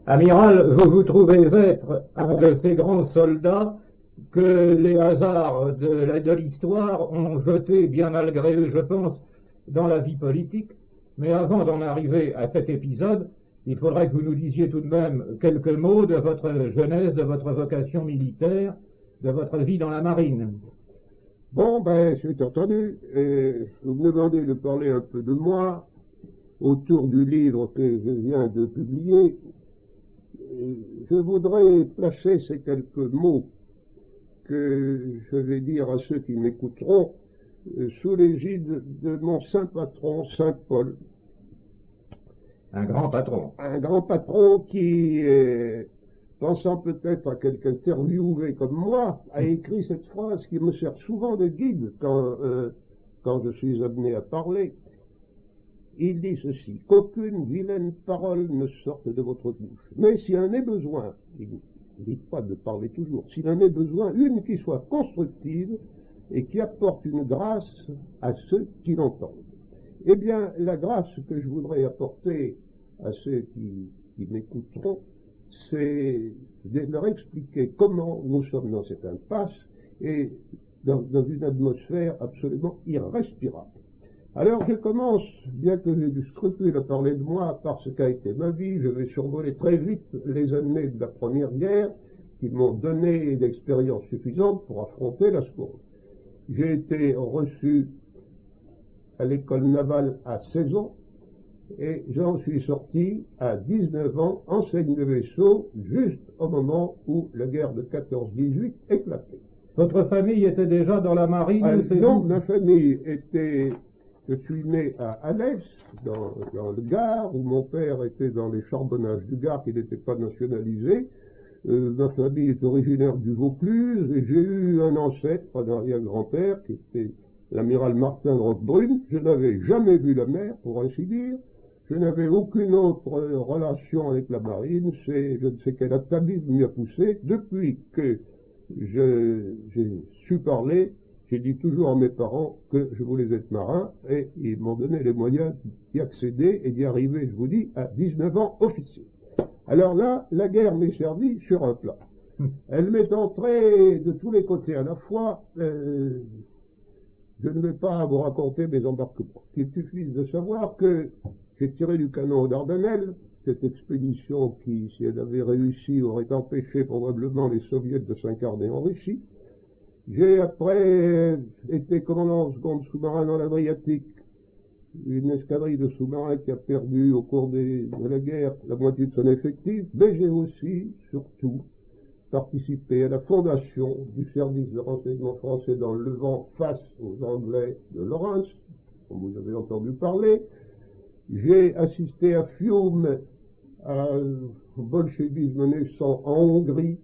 Amiral, vous vous trouvez être un de ces grands soldats que les hasards de l'histoire ont jetés, bien malgré eux, je pense, dans la vie politique. Mais avant d'en arriver à cet épisode, il faudrait que vous nous disiez tout de même quelques mots de votre jeunesse, de votre vocation militaire, de votre vie dans la marine. Bon, ben, c'est entendu. Vous me demandez de parler un peu de moi autour du livre que je viens de publier. Je voudrais placer ces quelques mots que je vais dire à ceux qui m'écouteront sous l'égide de mon saint patron, Saint Paul. Un grand patron. Un grand patron qui, pensant peut-être à quelque interviewé comme moi, a écrit cette phrase qui me sert souvent de guide quand je suis amené à parler. Il dit ceci: qu'aucune vilaine parole ne sorte de votre bouche. Mais s'il en est besoin, il ne dit pas de parler toujours, s'il en est besoin, une qui soit constructive et qui apporte une grâce à ceux qui l'entendent. Eh bien, la grâce que je voudrais apporter à ceux qui m'écouteront, c'est de leur expliquer comment nous sommes dans cette impasse et dans une atmosphère absolument irrespirable. Alors je commence, bien que j'ai du scrupule à parler de moi par ce qu'a été ma vie, je vais survoler très vite les années de la Première Guerre qui m'ont donné l'expérience suffisante pour affronter la seconde. J'ai été reçu à l'école navale à 16 ans et j'en suis sorti à 19 ans, enseigne de vaisseau, juste au moment où la guerre de 14-18 éclatait. Votre famille était déjà dans la marine? Non, ma famille était... Je suis né à Alès, dans le Gard, où mon père était dans les charbonnages du Gard, qui n'était pas nationalisé. Ma famille est originaire du Vaucluse, et j'ai eu un ancêtre, un arrière-grand-père, qui était l'amiral Martin de Roquebrune. Je n'avais jamais vu la mer, pour ainsi dire. Je n'avais aucune autre relation avec la marine. Je ne sais quel atavisme m'y a poussé. Depuis que j'ai su parler, j'ai dit toujours à mes parents que je voulais être marin et ils m'ont donné les moyens d'y accéder et d'y arriver, je vous dis, à 19 ans officier. Alors là, la guerre m'est servie sur un plat. Elle m'est entrée de tous les côtés à la fois. Je ne vais pas vous raconter mes embarquements. Il suffit de savoir que j'ai tiré du canon aux Dardanelles, cette expédition qui, si elle avait réussi, aurait empêché probablement les soviets de s'incarner en Russie. J'ai après été commandant en seconde sous-marin dans l'Adriatique, une escadrille de sous-marins qui a perdu au cours de la guerre la moitié de son effectif, mais j'ai aussi, surtout, participé à la fondation du service de renseignement français dans le Levant face aux Anglais de Lawrence, dont vous avez entendu parler. J'ai assisté à Fiume, au bolchevisme naissant en Hongrie,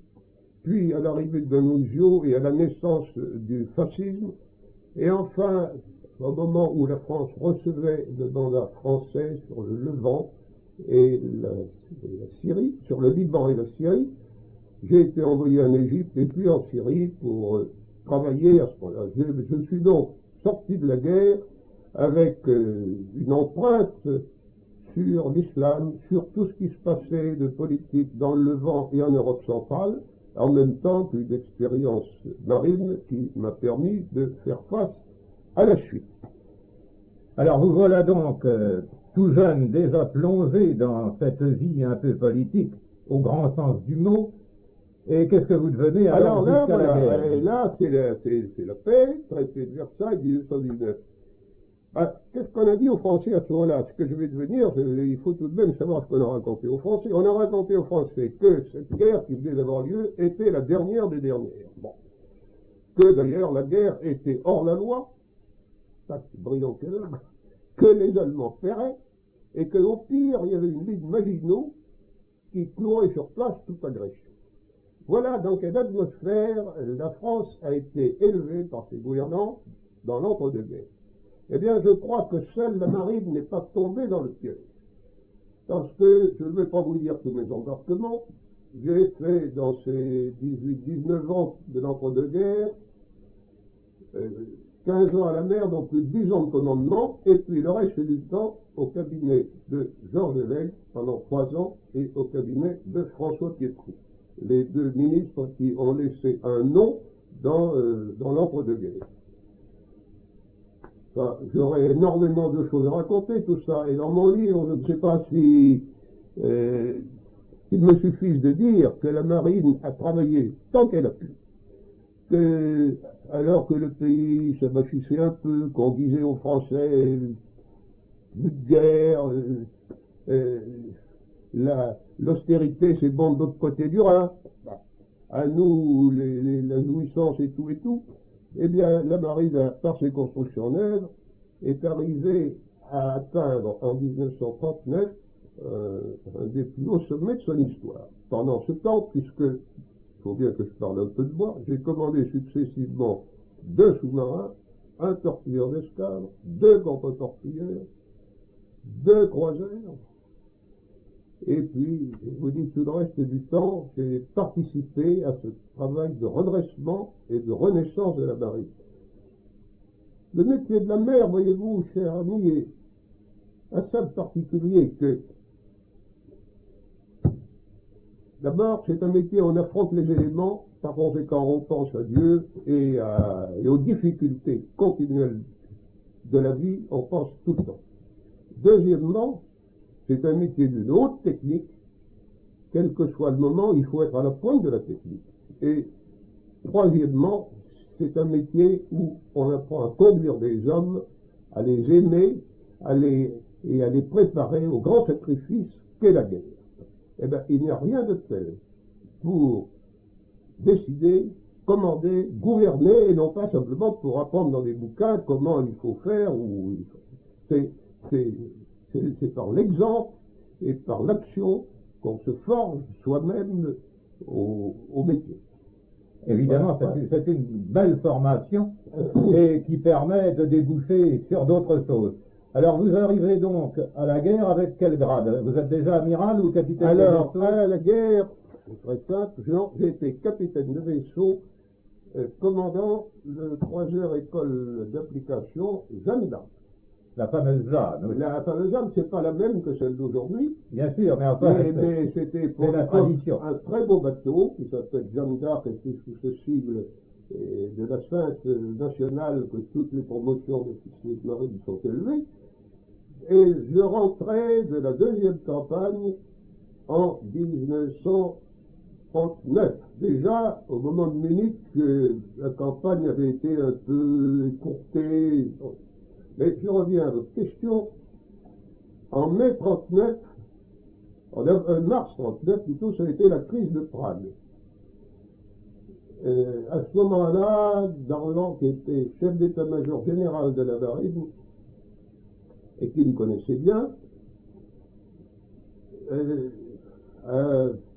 puis à l'arrivée de D'Annunzio et à la naissance du fascisme, et enfin, au moment où la France recevait le mandat français sur le Levant et la Syrie, sur le Liban et la Syrie, j'ai été envoyé en Égypte et puis en Syrie pour travailler à ce moment-là. Je suis donc sorti de la guerre avec une empreinte sur l'islam, sur tout ce qui se passait de politique dans le Levant et en Europe centrale, en même temps qu'une expérience marine qui m'a permis de faire face à la suite. Alors vous voilà donc tout jeune déjà plongé dans cette vie un peu politique, au grand sens du mot. Et qu'est-ce que vous devenez alors là, jusqu'à voilà, la guerre? et là, c'est la paix, traité de Versailles, 1819. Qu'est-ce qu'on a dit aux Français à ce moment-là? Ce que je vais devenir, il faut tout de même savoir ce qu'on a raconté aux Français. On a raconté aux Français que cette guerre qui venait d'avoir lieu était la dernière des dernières. Bon. Que d'ailleurs la guerre était hors la loi, ça c'est brillant quel homme, que les Allemands ferraient, et qu'au pire, il y avait une ligne Maginot qui clouait sur place toute agression. Voilà dans quelle atmosphère la France a été élevée par ses gouvernants dans l'entre-deux-guerres. Eh bien, je crois que seule la marine n'est pas tombée dans le piège. Parce que, je ne vais pas vous dire tous mes embarquements, j'ai fait dans ces 18-19 ans de l'entre-deux-guerres 15 ans à la mer, donc plus de 10 ans de commandement, et puis le reste du temps au cabinet de Georges Ley pendant 3 ans et au cabinet de François Pietri, les deux ministres qui ont laissé un nom dans l'entre-deux-guerres. Enfin, j'aurais énormément de choses à raconter, tout ça, et dans mon livre, je ne sais pas si il me suffise de dire que la marine a travaillé tant qu'elle a pu, que, alors que le pays s'abachissait un peu, qu'on disait aux Français de guerre, l'austérité c'est bon de l'autre côté du Rhin, à nous la jouissance et tout, eh bien la marine, par ses constructions neuves, est arrivée à atteindre en 1939 un des plus hauts sommets de son histoire. Pendant ce temps, puisque, il faut bien que je parle un peu de moi, j'ai commandé successivement 2 sous-marins, un torpilleur d'escadre, 2 contre-torpilleurs, 2 croiseurs, et puis, je vous dis, tout le reste du temps, j'ai participé à ce travail de redressement et de renaissance de la marine. Le métier de la mer, voyez-vous, cher ami, est assez particulier que, d'abord, c'est un métier où on affronte les éléments, par conséquent, on pense à Dieu et aux difficultés continuelles de la vie, on pense tout le temps. Deuxièmement, c'est un métier d'une haute technique, quel que soit le moment, il faut être à la pointe de la technique. Et troisièmement, c'est un métier où on apprend à conduire des hommes, à les aimer, et à les préparer au grand sacrifice qu'est la guerre. Eh bien, il n'y a rien de tel pour décider, commander, gouverner, et non pas simplement pour apprendre dans des bouquins comment il faut faire. C'est par l'exemple et par l'action qu'on se forge soi-même au métier. Évidemment, c'est une belle formation et qui permet de déboucher sur d'autres choses. Alors, vous arrivez donc à la guerre avec quel grade? Vous êtes déjà amiral ou capitaine de vaisseau? Alors, à la guerre, c'est très simple, j'ai été capitaine de vaisseau, commandant le croiseur école d'application Jeanne d'Arc. La fameuse Jeanne. Oui. La fameuse Jeanne, c'est pas la même que celle d'aujourd'hui. Bien sûr, mais enfin, mais c'était pour la tradition. Un très beau bateau qui s'appelle Jeanne d'Arc et qui est susceptible de la Sainte nationale que toutes les promotions d'officiers de marine sont élevées. Et je rentrais de la deuxième campagne en 1939. Déjà, au moment de Munich, la campagne avait été un peu écourtée. Mais je reviens à votre question. En mai 39, en mars 39 plutôt, ça a été la crise de Prague. À ce moment-là, Darlan, qui était chef d'état-major général de la marine, et qui me connaissait bien,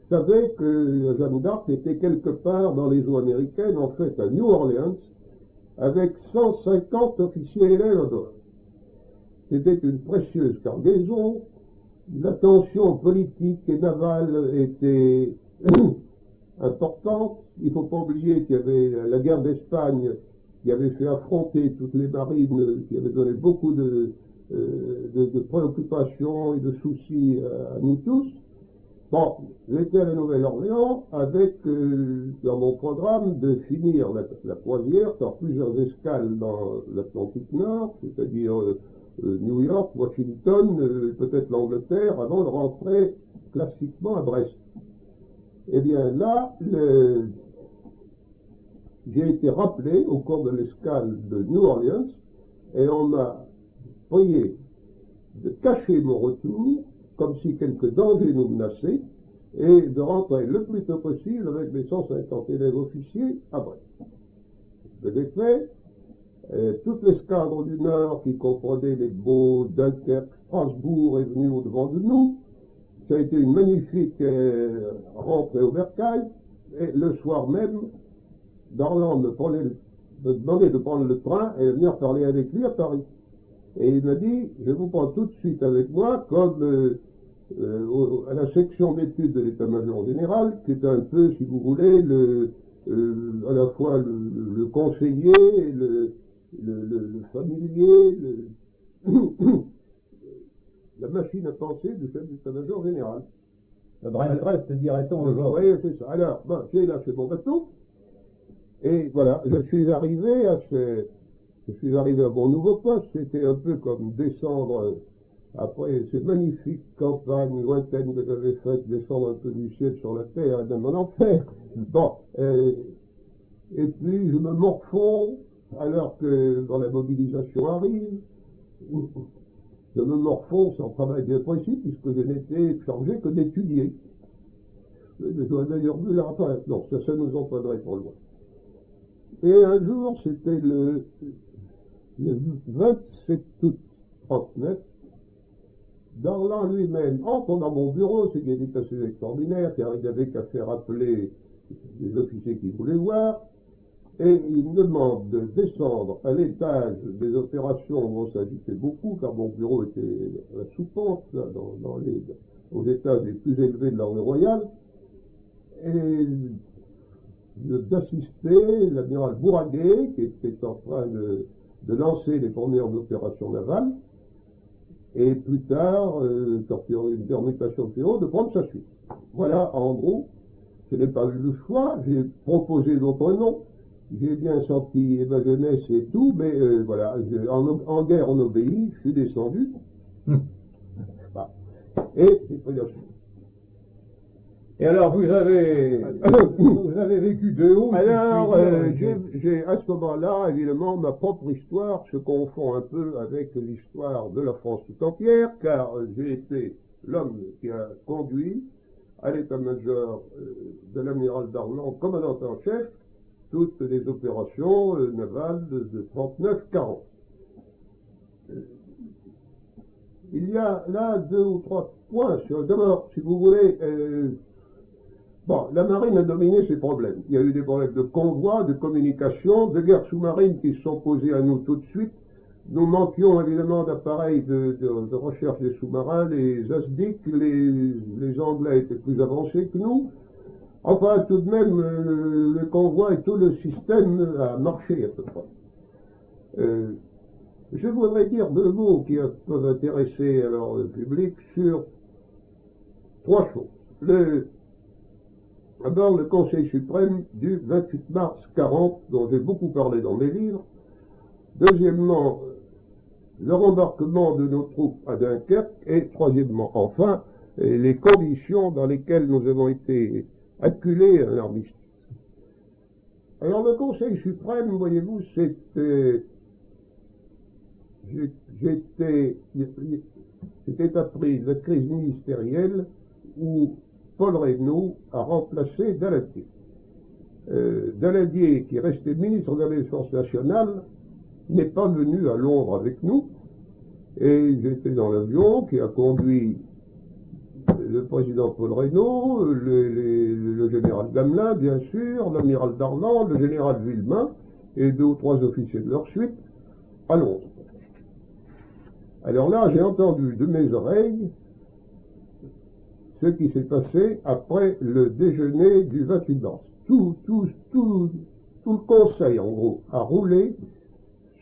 savait que Jeanne d'Arc était quelque part dans les eaux américaines, en fait à New Orleans, avec 150 officiers élèves à bord. C'était une précieuse cargaison, la tension politique et navale était importante. Il ne faut pas oublier qu'il y avait la guerre d'Espagne qui avait fait affronter toutes les marines, qui avait donné beaucoup de préoccupations et de soucis à nous tous. Bon, j'étais à la Nouvelle-Orléans avec, dans mon programme, de finir la croisière par plusieurs escales dans l'Atlantique Nord, c'est-à-dire New York, Washington, peut-être l'Angleterre, avant de rentrer classiquement à Brest. Eh bien là, j'ai été rappelé au cours de l'escale de New Orleans, et on m'a prié de cacher mon retour, comme si quelques dangers nous menaçaient, et de rentrer le plus tôt possible avec les 150 élèves officiers à Brest. Je l'ai fait. Toute l'escadre du Nord, qui comprenait les Beaux, Dunkerque, Strasbourg, est venue au-devant de nous. Ça a été une magnifique rentrée au bercail, et le soir même, Darlan me demandait de prendre le train et de venir parler avec lui à Paris. Et il m'a dit, je vous prends tout de suite avec moi comme à la section d'études de l'état-major général, qui est un peu, si vous voulez, à la fois le conseiller le familier, la machine à penser du chef d'état-major général. Le Brent, dirait-on aujourd'hui. Oui, c'est ça. Alors, bon, j'ai lâché mon bateau, et voilà, je suis arrivé à mon nouveau poste. C'était un peu comme descendre, après ces magnifiques campagnes lointaines que j'avais faites, descendre un peu du ciel sur la terre et même en enfer. Bon, et puis je me morfonds, alors que dans la mobilisation arrive, je me morfonds sans travail bien précis, puisque je n'étais chargé que d'étudier. Je dois d'ailleurs vu la rapport. Non, ça nous entraînerait trop loin. Et un jour, c'était le 27 août 39, Darlan lui-même entre dans mon bureau, ce qui était assez extraordinaire, car il n'avait qu'à faire appeler les officiers qu'il voulait voir, et il me demande de descendre à l'étage des opérations où on s'agitait beaucoup, car mon bureau était à la sous-pente, aux étages les plus élevés de l'armée royale, et d'assister l'amiral Bourraguet, qui était en train de lancer les premières opérations navales, et plus tard, quand il y aurait une permutation de PO, de prendre sa suite. Voilà, en gros, je n'ai pas eu le choix, j'ai proposé d'autres noms, j'ai bien senti ma jeunesse et tout, mais voilà, en guerre on obéit, je suis descendu, voilà. Et j'ai pris la suite. Et alors, vous avez vécu de haut. Alors, j'ai à ce moment-là, évidemment, ma propre histoire se confond un peu avec l'histoire de la France tout entière, car j'ai été l'homme qui a conduit à l'état-major de l'amiral Darlan, commandant en chef, toutes les opérations navales de 39-40. Il y a là 2 ou 3 points. D'abord, si vous voulez, bon, la marine a dominé ces problèmes. Il y a eu des problèmes de convoi, de communication, de guerres sous-marines qui se sont posées à nous tout de suite. Nous manquions évidemment d'appareils de recherche des sous-marins, les ASDIC, les Anglais étaient plus avancés que nous. Enfin, tout de même, le convoi et tout le système a marché à peu près. Je voudrais dire 2 mots qui peuvent intéresser alors le public sur 3 choses. D'abord, le Conseil suprême du 28 mars 40, dont j'ai beaucoup parlé dans mes livres. Deuxièmement, le rembarquement de nos troupes à Dunkerque. Et troisièmement, enfin, les conditions dans lesquelles nous avons été acculés à l'armistice. Alors, le Conseil suprême, voyez-vous, c'était appris la crise ministérielle où Paul Reynaud a remplacé Daladier. Daladier, qui restait ministre de la Défense nationale, n'est pas venu à Londres avec nous, et j'étais dans l'avion qui a conduit le président Paul Reynaud, le général Gamelin, bien sûr, l'amiral Darlan, le général Villemain, et 2 ou 3 officiers de leur suite, à Londres. Alors là, j'ai entendu de mes oreilles ce qui s'est passé après le déjeuner du 28 mars. Tout le conseil, en gros, a roulé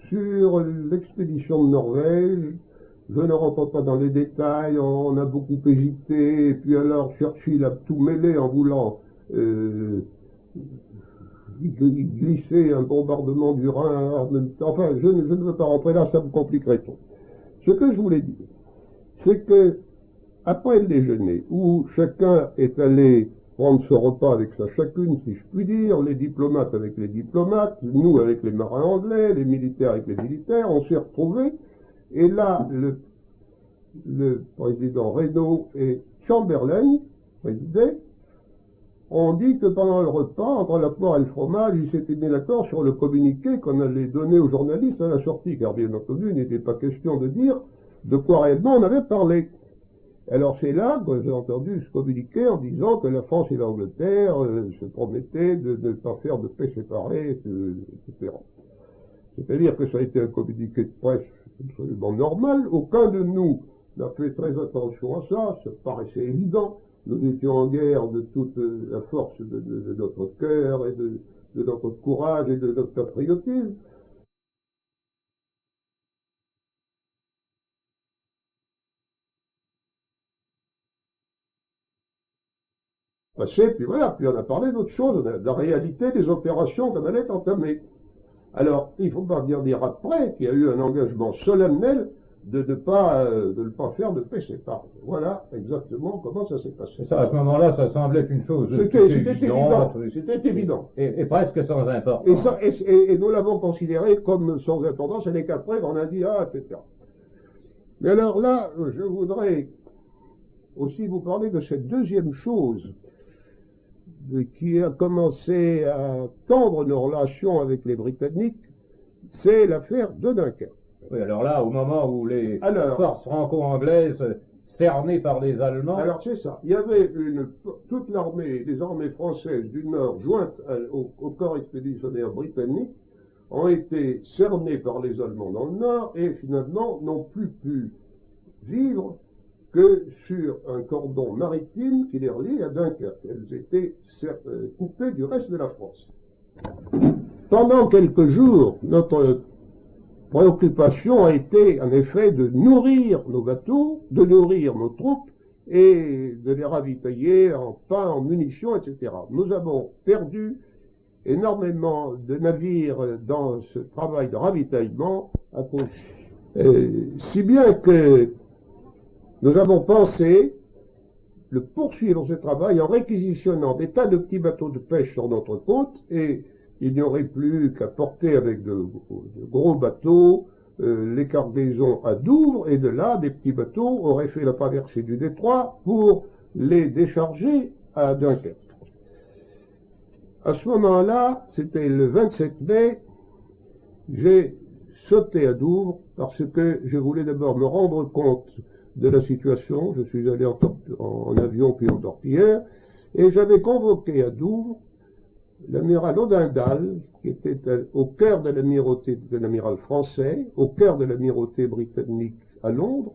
sur l'expédition de Norvège. Je ne rentre pas dans les détails, on a beaucoup hésité, et puis alors Churchill a tout mêlé en voulant glisser un bombardement du Rhin en même temps. Enfin, je ne veux pas rentrer là, ça me compliquerait trop. Ce que je voulais dire, c'est que après le déjeuner, où chacun est allé prendre ce repas avec sa chacune, si je puis dire, les diplomates avec les diplomates, nous avec les marins anglais, les militaires avec les militaires, on s'est retrouvés, et là, le président Reynaud et Chamberlain, président, ont dit que pendant le repas, entre la poire et le fromage, ils s'étaient mis d'accord sur le communiqué qu'on allait donner aux journalistes à la sortie, car bien entendu, il n'était pas question de dire de quoi réellement on avait parlé. Alors c'est là que j'ai entendu ce communiqué en disant que la France et l'Angleterre se promettaient de ne pas faire de paix séparée, etc. C'est-à-dire que ça a été un communiqué de presse absolument normal. Aucun de nous n'a fait très attention à ça, ça paraissait évident. Nous étions en guerre de toute la force de notre cœur et de notre courage et de notre patriotisme. passé, puis voilà, puis on a parlé d'autre chose, de la réalité des opérations qu'on allait entamer. Alors, il ne faut pas bien dire après qu'il y a eu un engagement solennel de ne pas faire de paix séparée. Voilà exactement comment ça s'est passé. Et ça, à ce moment-là, ça semblait une chose C'était évident, c'était évident. Et presque sans importance. Et nous l'avons considéré comme sans importance, et qu'après, on a dit, ah, etc. Mais alors là, je voudrais aussi vous parler de cette deuxième chose qui a commencé à tendre nos relations avec les Britanniques, c'est l'affaire de Dunkerque. Oui, alors là, au moment où les forces franco-anglaises cernées par les Allemands... Alors c'est ça, il y avait toute l'armée, les armées françaises du Nord jointes au corps expéditionnaire britannique, ont été cernées par les Allemands dans le Nord et finalement n'ont plus pu vivre que sur un cordon maritime qui les reliait à Dunkerque. Elles étaient coupées du reste de la France. Pendant quelques jours, notre préoccupation a été en effet de nourrir nos bateaux, de nourrir nos troupes et de les ravitailler en pain, en munitions, etc. Nous avons perdu énormément de navires dans ce travail de ravitaillement, si bien que nous avons pensé de poursuivre ce travail en réquisitionnant des tas de petits bateaux de pêche sur notre côte, et il n'y aurait plus qu'à porter avec de gros bateaux les cargaisons à Douvres, et de là, des petits bateaux auraient fait la traversée du détroit pour les décharger à Dunkerque. À ce moment-là, c'était le 27 mai, j'ai sauté à Douvres parce que je voulais d'abord me rendre compte de la situation. Je suis allé en avion puis en torpilleur, et j'avais convoqué à Douvres l'amiral Odindal, qui était au cœur de l'amirauté de l'amiral français, au cœur de l'amirauté britannique à Londres,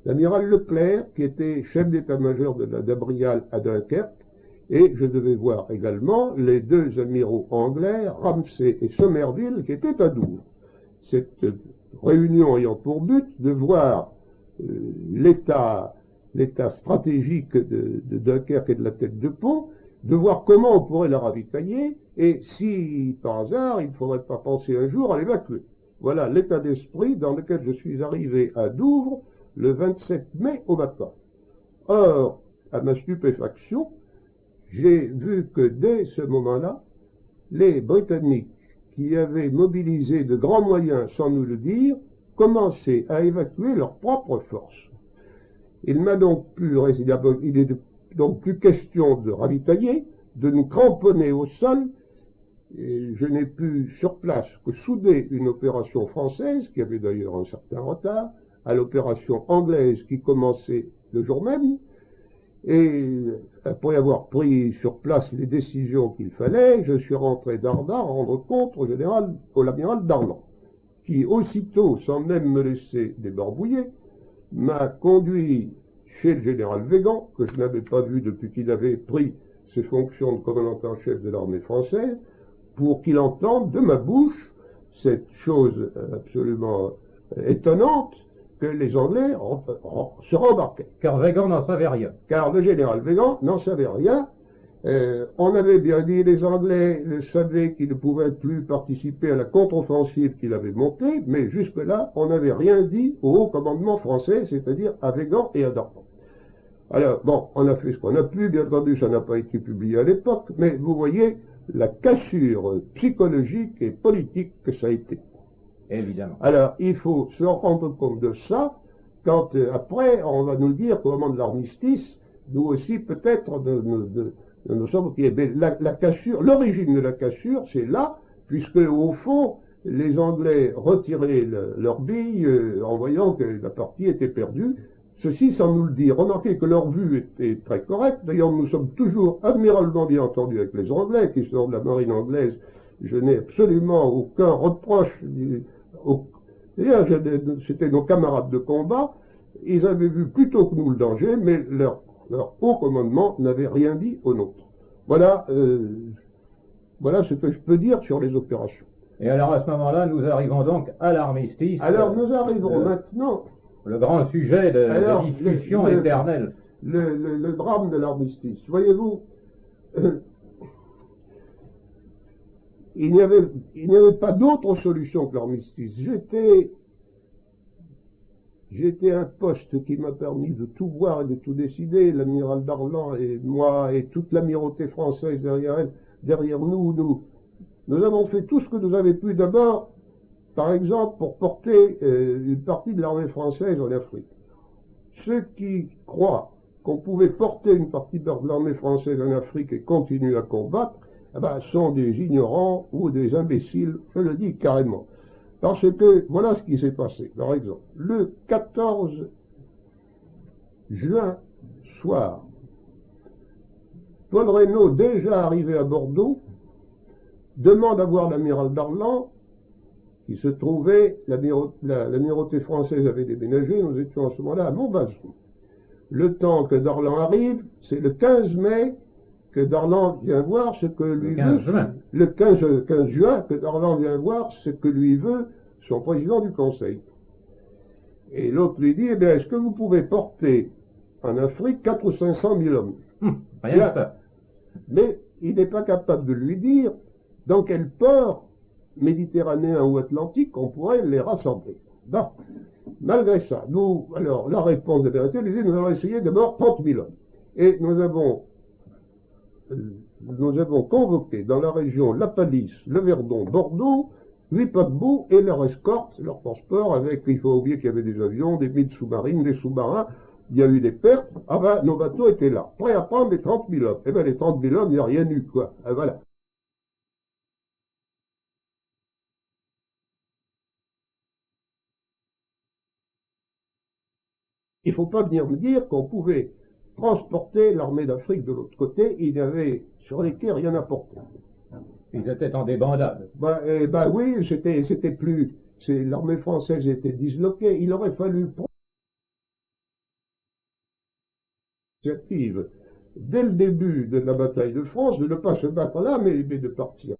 l'amiral Leclerc, qui était chef d'état-major de la Gabrielle à Dunkerque, et je devais voir également les deux amiraux anglais, Ramsay et Somerville, qui étaient à Douvres. Cette réunion ayant pour but de voir l'état stratégique de Dunkerque et de la tête de pont, de voir comment on pourrait la ravitailler, et si, par hasard, il ne faudrait pas penser un jour à l'évacuer. Voilà l'état d'esprit dans lequel je suis arrivé à Douvres le 27 mai au matin. Or, à ma stupéfaction, j'ai vu que dès ce moment-là, les Britanniques, qui avaient mobilisé de grands moyens sans nous le dire, commençaient à évacuer leurs propres forces. Il est donc plus question de ravitailler, de nous cramponner au sol, et je n'ai pu sur place que souder une opération française, qui avait d'ailleurs un certain retard, à l'opération anglaise qui commençait le jour même, et après avoir pris sur place les décisions qu'il fallait, je suis rentré d'Ardin rendre compte au l'amiral Darlan, qui aussitôt, sans même me laisser débarbouiller, m'a conduit chez le général Végan, que je n'avais pas vu depuis qu'il avait pris ses fonctions de commandant en chef de l'armée française, pour qu'il entende de ma bouche cette chose absolument étonnante, que les Anglais se rembarquaient. Car Végan n'en savait rien. Car le général Végan n'en savait rien. On avait bien dit, les Anglais savaient qu'ils ne pouvaient plus participer à la contre-offensive qu'il avait montée, mais jusque-là, on n'avait rien dit au haut commandement français, c'est-à-dire à Végan et à Darlan. Alors, bon, on a fait ce qu'on a pu, bien entendu, ça n'a pas été publié à l'époque, mais vous voyez la cassure psychologique et politique que ça a été. Évidemment. Alors, il faut se rendre compte de ça, quand après, on va nous le dire qu'au moment de l'armistice, nous aussi, peut-être, nous sommes... La cassure, l'origine de la cassure, c'est là, puisque, au fond, les Anglais retiraient leurs billes en voyant que la partie était perdue, ceci sans nous le dire. Remarquez que leur vue était très correcte. D'ailleurs, nous sommes toujours admirablement bien entendus avec les Anglais, qui sont de la marine anglaise. Je n'ai absolument aucun reproche. C'était nos camarades de combat. Ils avaient vu plutôt que nous le danger, mais leur haut commandement n'avait rien dit aux nôtres. Voilà ce que je peux dire sur les opérations. Et alors, à ce moment-là, nous arrivons donc à l'armistice. Alors, nous arrivons maintenant... Le grand sujet de discussion éternelle. Le drame de l'armistice. Voyez-vous, il n'y avait pas d'autre solution que l'armistice. J'étais un poste qui m'a permis de tout voir et de tout décider. L'amiral Darlan et moi et toute l'amirauté française derrière nous, nous avons fait tout ce que nous avions pu. D'abord, par exemple, pour porter une partie de l'armée française en Afrique. Ceux qui croient qu'on pouvait porter une partie de l'armée française en Afrique et continuer à combattre, eh ben, sont des ignorants ou des imbéciles, je le dis carrément. Parce que, voilà ce qui s'est passé. Par exemple, le 14 juin soir, Paul Reynaud, déjà arrivé à Bordeaux, demande à voir l'amiral Darlan, qui se trouvait, l'amirauté française avait déménagé, nous étions à ce moment-là à Montbazon. Le temps que Darlan arrive, c'est le 15 mai que Darlan vient voir ce que lui veut. Le 15 juin que Darlan vient voir ce que lui veut son président du Conseil. Et l'autre lui dit, eh bien, est-ce que vous pouvez porter en Afrique 400 ou 500 000 hommes? Rien que ça. Mais il n'est pas capable de lui dire dans quel port méditerranéen ou atlantique on pourrait les rassembler. Bon, malgré ça, alors la réponse de la vérité, lui dit, nous allons essayer d'abord 30 000 hommes. Et nous avons convoqué dans la région La Palisse, le Verdon, Bordeaux, 8 paquebots et leur escorte, leur transport avec, il faut oublier qu'il y avait des avions, des mines sous-marines, des sous-marins, il y a eu des pertes, ah ben, nos bateaux étaient là, prêts à prendre les 30 000 hommes. Eh ben, les 30 000 hommes, il n'y a rien eu, quoi. Ah, voilà. Il ne faut pas venir me dire qu'on pouvait transporter l'armée d'Afrique de l'autre côté, il n'y avait sur les quais rien à porter. Ils étaient en débandade. Oui, c'était plus, l'armée française était disloquée, il aurait fallu prendre l'initiative dès le début de la bataille de France, de ne pas se battre là, mais de partir.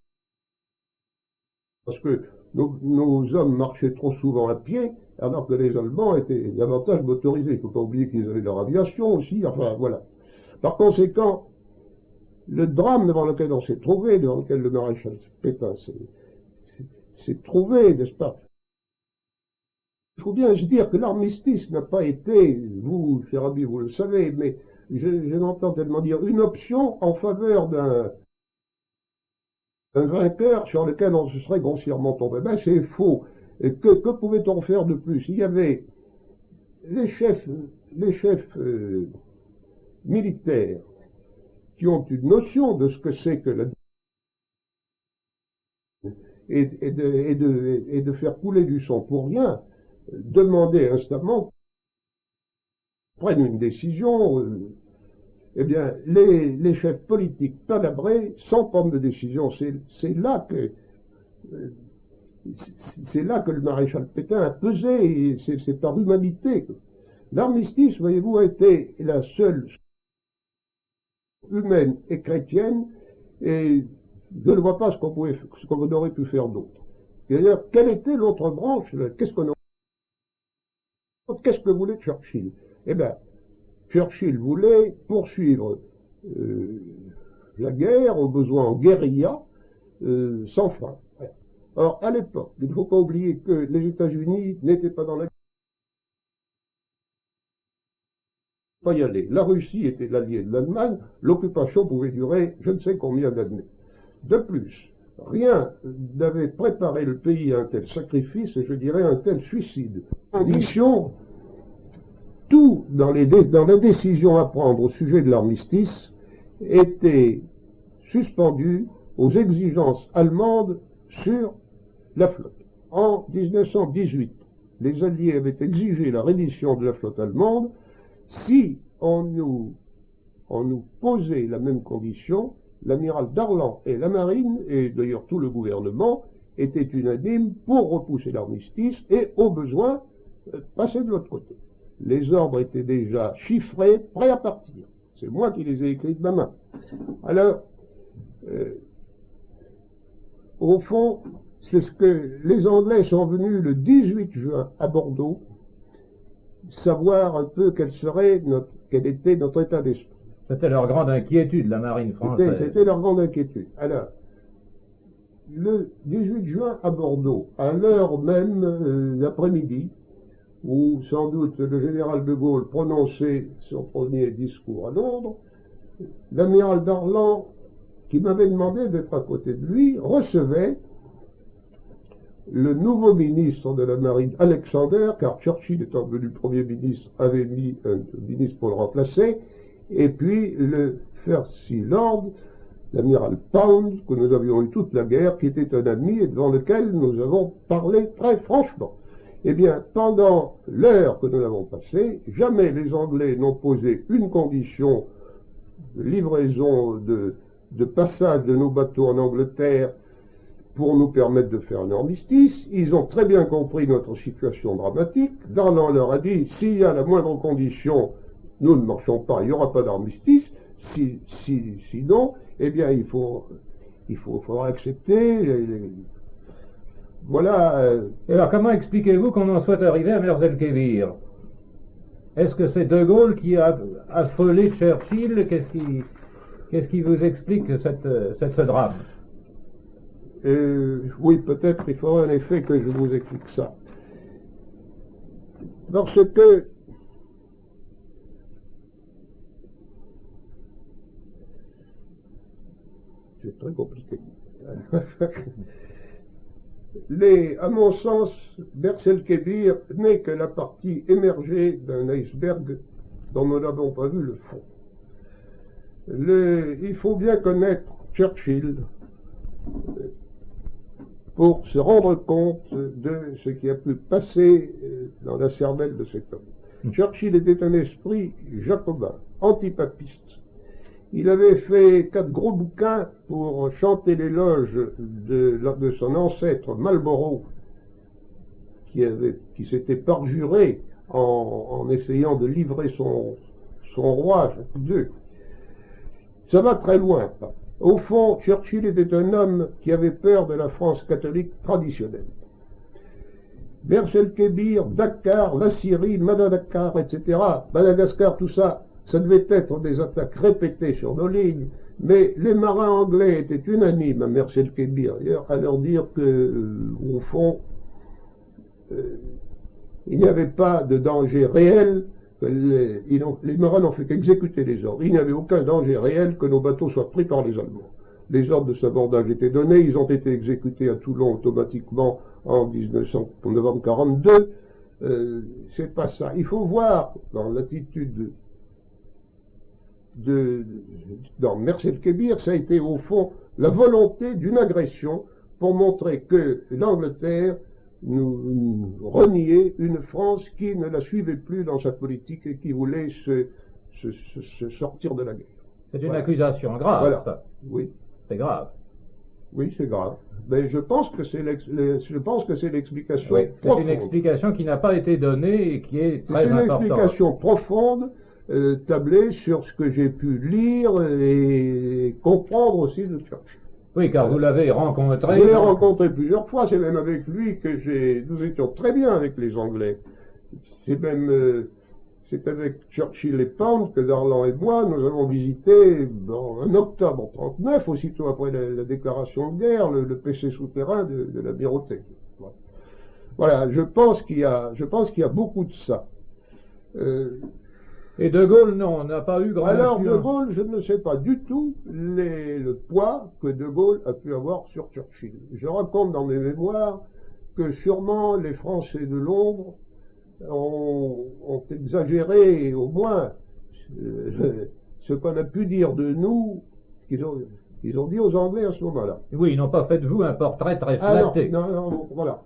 Parce que nos hommes marchaient trop souvent à pied, alors que les Allemands étaient davantage motorisés. Il ne faut pas oublier qu'ils avaient leur aviation aussi, enfin voilà. Par conséquent, le drame devant lequel on s'est trouvé, devant lequel le maréchal Pétain s'est trouvé, n'est-ce pas? Il faut bien se dire que l'armistice n'a pas été, vous, cher ami, vous le savez, mais je m'entends tellement dire, une option en faveur d'un vainqueur sur lequel on se serait grossièrement tombé. Ben, c'est faux. Et que pouvait-on faire de plus? Il y avait les chefs militaires qui ont une notion de ce que c'est que la et de faire couler du sang pour rien, demander instamment prennent une décision. Eh bien, les chefs politiques palabrés sans prendre de décision. C'est là que le maréchal Pétain a pesé, c'est par humanité. L'armistice, voyez-vous, a été la seule humaine et chrétienne, et je ne vois pas ce qu'on aurait pu faire d'autre. D'ailleurs, quelle était l'autre branche? Qu'est-ce que voulait Churchill? Eh bien, Churchill voulait poursuivre la guerre, au besoin en guérilla, sans fin. Or, à l'époque, il ne faut pas oublier que les États-Unis n'étaient pas dans la guerre. Pas y aller. La Russie était l'allié de l'Allemagne, l'occupation pouvait durer je ne sais combien d'années. De plus, rien n'avait préparé le pays à un tel sacrifice, et je dirais un tel suicide. Condition, tout dans la décision à prendre au sujet de l'armistice était suspendu aux exigences allemandes sur la flotte. En 1918, les Alliés avaient exigé la reddition de la flotte allemande si on nous posait la même condition. L'amiral Darlan et la marine, et d'ailleurs tout le gouvernement, étaient unanimes pour repousser l'armistice et, au besoin, passer de l'autre côté. Les ordres étaient déjà chiffrés, prêts à partir. C'est moi qui les ai écrits de ma main. Alors, au fond, c'est ce que les Anglais sont venus le 18 juin à Bordeaux, savoir un peu quel était notre état d'esprit. C'était leur grande inquiétude, la marine française. C'était leur grande inquiétude. Alors, le 18 juin à Bordeaux, à l'heure même d'après-midi, où sans doute le général de Gaulle prononçait son premier discours à Londres, l'amiral Darlan, qui m'avait demandé d'être à côté de lui, recevait le nouveau ministre de la Marine, Alexander, car Churchill, étant devenu Premier ministre, avait mis un ministre pour le remplacer, et puis le First Sea Lord, l'amiral Pound, que nous avions eu toute la guerre, qui était un ami et devant lequel nous avons parlé très franchement. Eh bien, pendant l'heure que nous avons passée, jamais les Anglais n'ont posé une condition de livraison, de passage de nos bateaux en Angleterre pour nous permettre de faire un armistice. Ils ont très bien compris notre situation dramatique. Darlan leur a dit, s'il y a la moindre condition, nous ne marchons pas, il n'y aura pas d'armistice. Sinon, eh bien, il faudra accepter. Voilà. Et alors, comment expliquez-vous qu'on en soit arrivé à Merzel-Kébir? Est-ce que c'est De Gaulle qui a affolé Churchill? Qu'est-ce qui vous explique ce drame? Oui, peut-être il faudrait en effet que je vous explique ça. Parce que c'est très compliqué. À mon sens, Merzel-Kébir n'est que la partie émergée d'un iceberg dont nous n'avons pas vu le fond. Il faut bien connaître Churchill pour se rendre compte de ce qui a pu passer dans la cervelle de cet homme. Churchill était un esprit jacobin, antipapiste. Il avait fait 4 gros bouquins pour chanter l'éloge de son ancêtre Marlborough, qui s'était parjuré en essayant de livrer son roi, Dieu. Ça va très loin. Au fond, Churchill était un homme qui avait peur de la France catholique traditionnelle. Merzel-Kébir, Dakar, la Syrie, Madagascar, etc. Madagascar, tout ça, ça devait être des attaques répétées sur nos lignes, mais les marins anglais étaient unanimes à Merzel-Kébir, à leur dire que, au fond, il n'y avait pas de danger réel, les marins n'ont fait qu'exécuter les ordres. Il n'y avait aucun danger réel que nos bateaux soient pris par les Allemands. Les ordres de sabordage étaient donnés, ils ont été exécutés à Toulon automatiquement en novembre 1942. C'est pas ça. Il faut voir dans l'attitude dans Merzel-Kébir, ça a été au fond la volonté d'une agression pour montrer que l'Angleterre nous reniait une France qui ne la suivait plus dans sa politique et qui voulait se sortir de la guerre. C'est une accusation grave, voilà. Ça. Oui. C'est grave. Oui, c'est grave. Mais je pense que c'est l'explication oui, profonde. C'est une explication qui n'a pas été donnée et qui est très importante. C'est une explication profonde, tablée sur ce que j'ai pu lire et comprendre aussi de Churchill. Oui, car vous l'avez rencontré. Je l'ai rencontré plusieurs fois, c'est même avec lui que nous étions très bien avec les Anglais. C'est avec Churchill et Pound que Darlan et moi, nous avons visité en octobre 1939, aussitôt après la déclaration de guerre, le PC souterrain de l'amirauté. Voilà, je pense qu'il y a beaucoup de ça. Et De Gaulle, non, n'a pas eu grand Alors, influence. De Gaulle, je ne sais pas du tout le poids que De Gaulle a pu avoir sur Churchill. Je raconte dans mes mémoires que sûrement les Français de Londres ont exagéré au moins ce qu'on a pu dire de nous, qu'ils ont dit aux Anglais à ce moment-là. Oui, ils n'ont pas fait de vous un portrait très flatté. Non, voilà.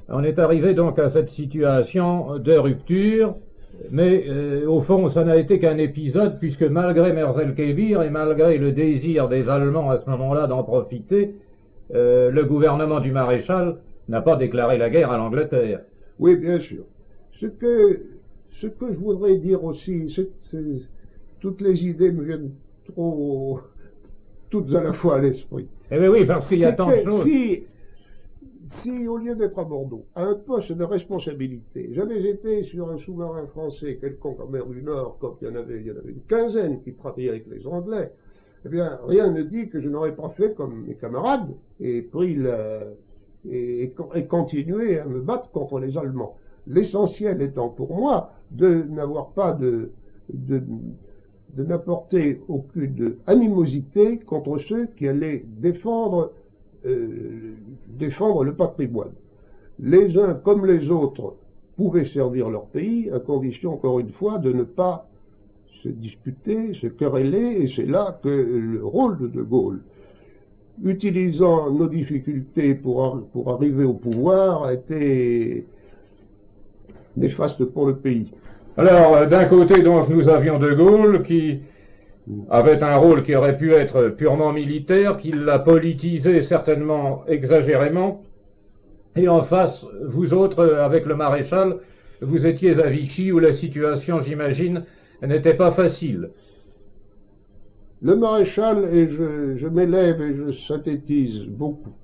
On est arrivé donc à cette situation de rupture, mais au fond, ça n'a été qu'un épisode, puisque malgré Merzel-Kébir et malgré le désir des Allemands à ce moment-là d'en profiter, le gouvernement du maréchal n'a pas déclaré la guerre à l'Angleterre. Oui, bien sûr. Ce que je voudrais dire aussi, toutes les idées me viennent toutes à la fois à l'esprit. Eh bien oui, parce qu'il y a tant de choses. si au lieu d'être à Bordeaux, à un poste de responsabilité, j'avais été sur un sous-marin français quelconque en mer du Nord, comme il y en avait une quinzaine qui travaillaient avec les Anglais, eh bien, rien ne dit que je n'aurais pas fait comme mes camarades et continué à me battre contre les Allemands. L'essentiel étant pour moi de n'avoir pas de n'apporter aucune animosité contre ceux qui allaient défendre le patrimoine. Les uns comme les autres pouvaient servir leur pays, à condition, encore une fois, de ne pas se disputer, se quereller, et c'est là que le rôle de De Gaulle, utilisant nos difficultés pour arriver au pouvoir, a été néfaste pour le pays. Alors, d'un côté, donc, nous avions De Gaulle qui avait un rôle qui aurait pu être purement militaire, qui l'a politisé certainement exagérément. Et en face, vous autres, avec le maréchal, vous étiez à Vichy où la situation, j'imagine, n'était pas facile. Le maréchal, et je m'élève et je synthétise beaucoup,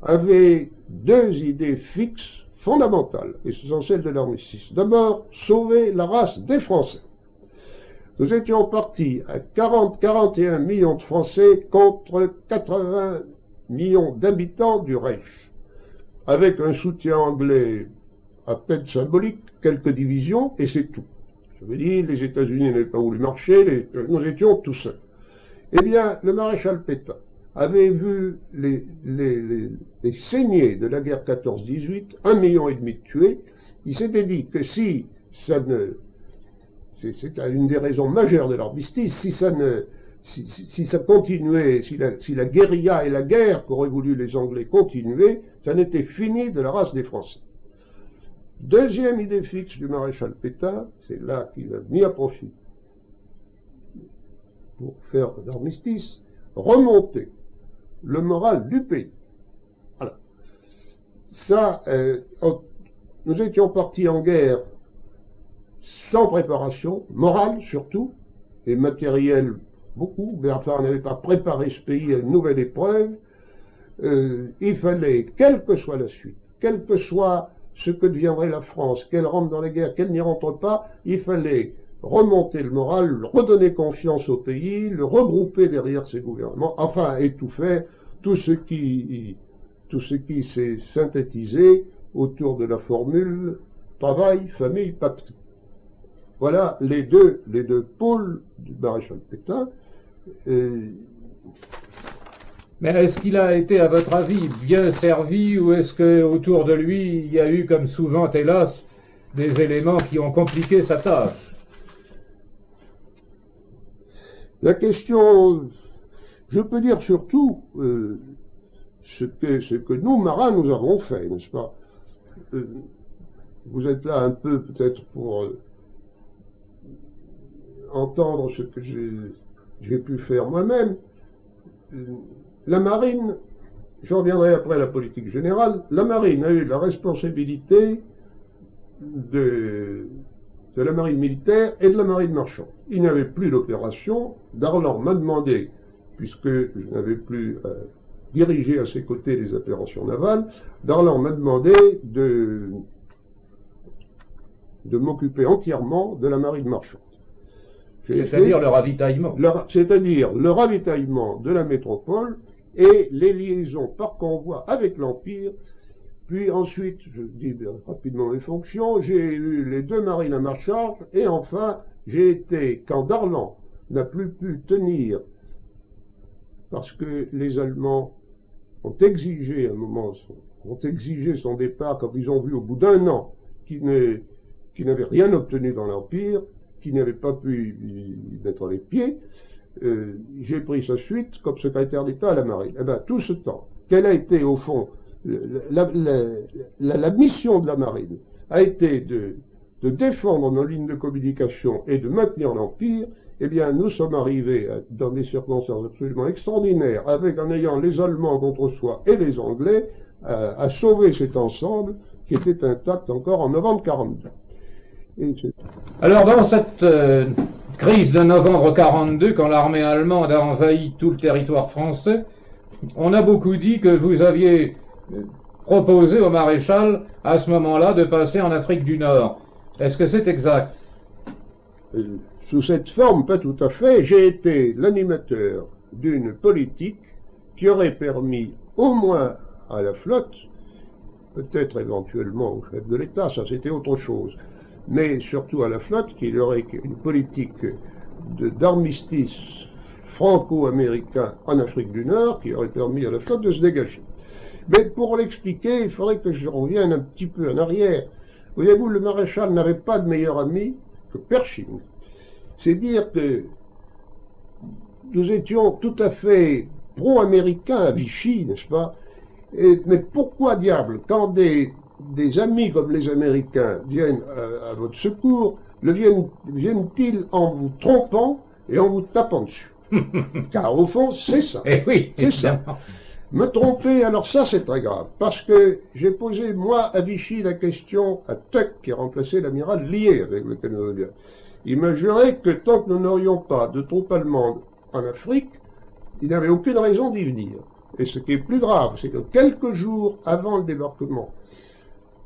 avait deux idées fixes, fondamentales, et ce sont celles de l'armistice. D'abord, sauver la race des Français. Nous étions partis à 41 millions de Français contre 80 millions d'habitants du Reich, avec un soutien anglais à peine symbolique, quelques divisions, et c'est tout. Je veux dire, les États-Unis n'avaient pas voulu marcher, nous étions tout seuls. Eh bien, le maréchal Pétain avait vu les saignées de la guerre 14-18, 1,5 million de tués. Il s'était dit que si ça ne... C'est une des raisons majeures de l'armistice, si ça continuait, si la guérilla et la guerre qu'auraient voulu les Anglais continuaient, ça n'était fini de la race des Français. Deuxième idée fixe du maréchal Pétain, c'est là qu'il a mis à profit pour faire l'armistice, remonter le moral du pays. Voilà. Ça, nous étions partis en guerre sans préparation, morale surtout, et matérielle beaucoup, mais enfin on n'avait pas préparé ce pays à une nouvelle épreuve. Il fallait, quelle que soit la suite, quel que soit ce que deviendrait la France, qu'elle rentre dans la guerre, qu'elle n'y rentre pas, il fallait remonter le moral, redonner confiance au pays, le regrouper derrière ses gouvernements, enfin étouffer tout ce qui s'est synthétisé autour de la formule travail, famille, patrie. Voilà les deux pôles du maréchal Pétain. Mais est-ce qu'il a été, à votre avis, bien servi, ou est-ce qu'autour de lui, il y a eu, comme souvent, hélas, des éléments qui ont compliqué sa tâche? La question, je peux dire surtout ce que nous, marins, nous avons fait, n'est-ce pas? Vous êtes là un peu peut-être pour entendre ce que j'ai pu faire moi-même. La marine, je reviendrai après à la politique générale, la marine a eu la responsabilité de la marine militaire et de la marine marchande. Il n'y avait plus d'opération. Darlan m'a demandé, puisque je n'avais plus dirigé à ses côtés les opérations navales, Darlan m'a demandé de m'occuper entièrement de la marine marchande. C'est-à-dire le ravitaillement. C'est-à-dire le ravitaillement de la métropole et les liaisons par convoi avec l'Empire. Puis ensuite, je dis rapidement les fonctions, j'ai eu les deux marines à ma charge, et enfin, j'ai été, quand Darlan n'a plus pu tenir, parce que les Allemands ont exigé son départ quand ils ont vu au bout d'un an qu'il n'avait rien obtenu dans l'Empire, qui n'avait pas pu y mettre les pieds, j'ai pris sa suite comme secrétaire d'État à la marine. Eh bien, tout ce temps, quelle a été au fond la mission de la marine a été de défendre nos lignes de communication et de maintenir l'Empire. Eh bien, nous sommes arrivés dans des circonstances absolument extraordinaires, en ayant les Allemands contre soi et les Anglais, à sauver cet ensemble qui était intact encore en novembre 1942. Alors, dans cette crise de novembre 1942, quand l'armée allemande a envahi tout le territoire français, on a beaucoup dit que vous aviez proposé au maréchal à ce moment-là de passer en Afrique du Nord. Est-ce que c'est exact? Sous cette forme, pas tout à fait. J'ai été l'animateur d'une politique qui aurait permis au moins à la flotte, peut-être éventuellement au chef de l'État, ça c'était autre chose, mais surtout à la flotte, qu'il y aurait une politique d'armistice franco-américain en Afrique du Nord qui aurait permis à la flotte de se dégager. Mais pour l'expliquer, il faudrait que je revienne un petit peu en arrière. Voyez-vous, le maréchal n'avait pas de meilleur ami que Pershing. C'est dire que nous étions tout à fait pro-américains à Vichy, n'est-ce pas? Mais pourquoi diable, quand des amis comme les Américains viennent à votre secours, viennent-ils en vous trompant et en vous tapant dessus? Car au fond, c'est ça. Eh oui, c'est ça. Me tromper, alors ça c'est très grave, parce que j'ai posé, moi, à Vichy, la question à Tuck, qui remplaçait l'amiral Lié, avec lequel nous avions. Il m'a juré que tant que nous n'aurions pas de troupes allemandes en Afrique, il n'avait aucune raison d'y venir. Et ce qui est plus grave, c'est que quelques jours avant le débarquement,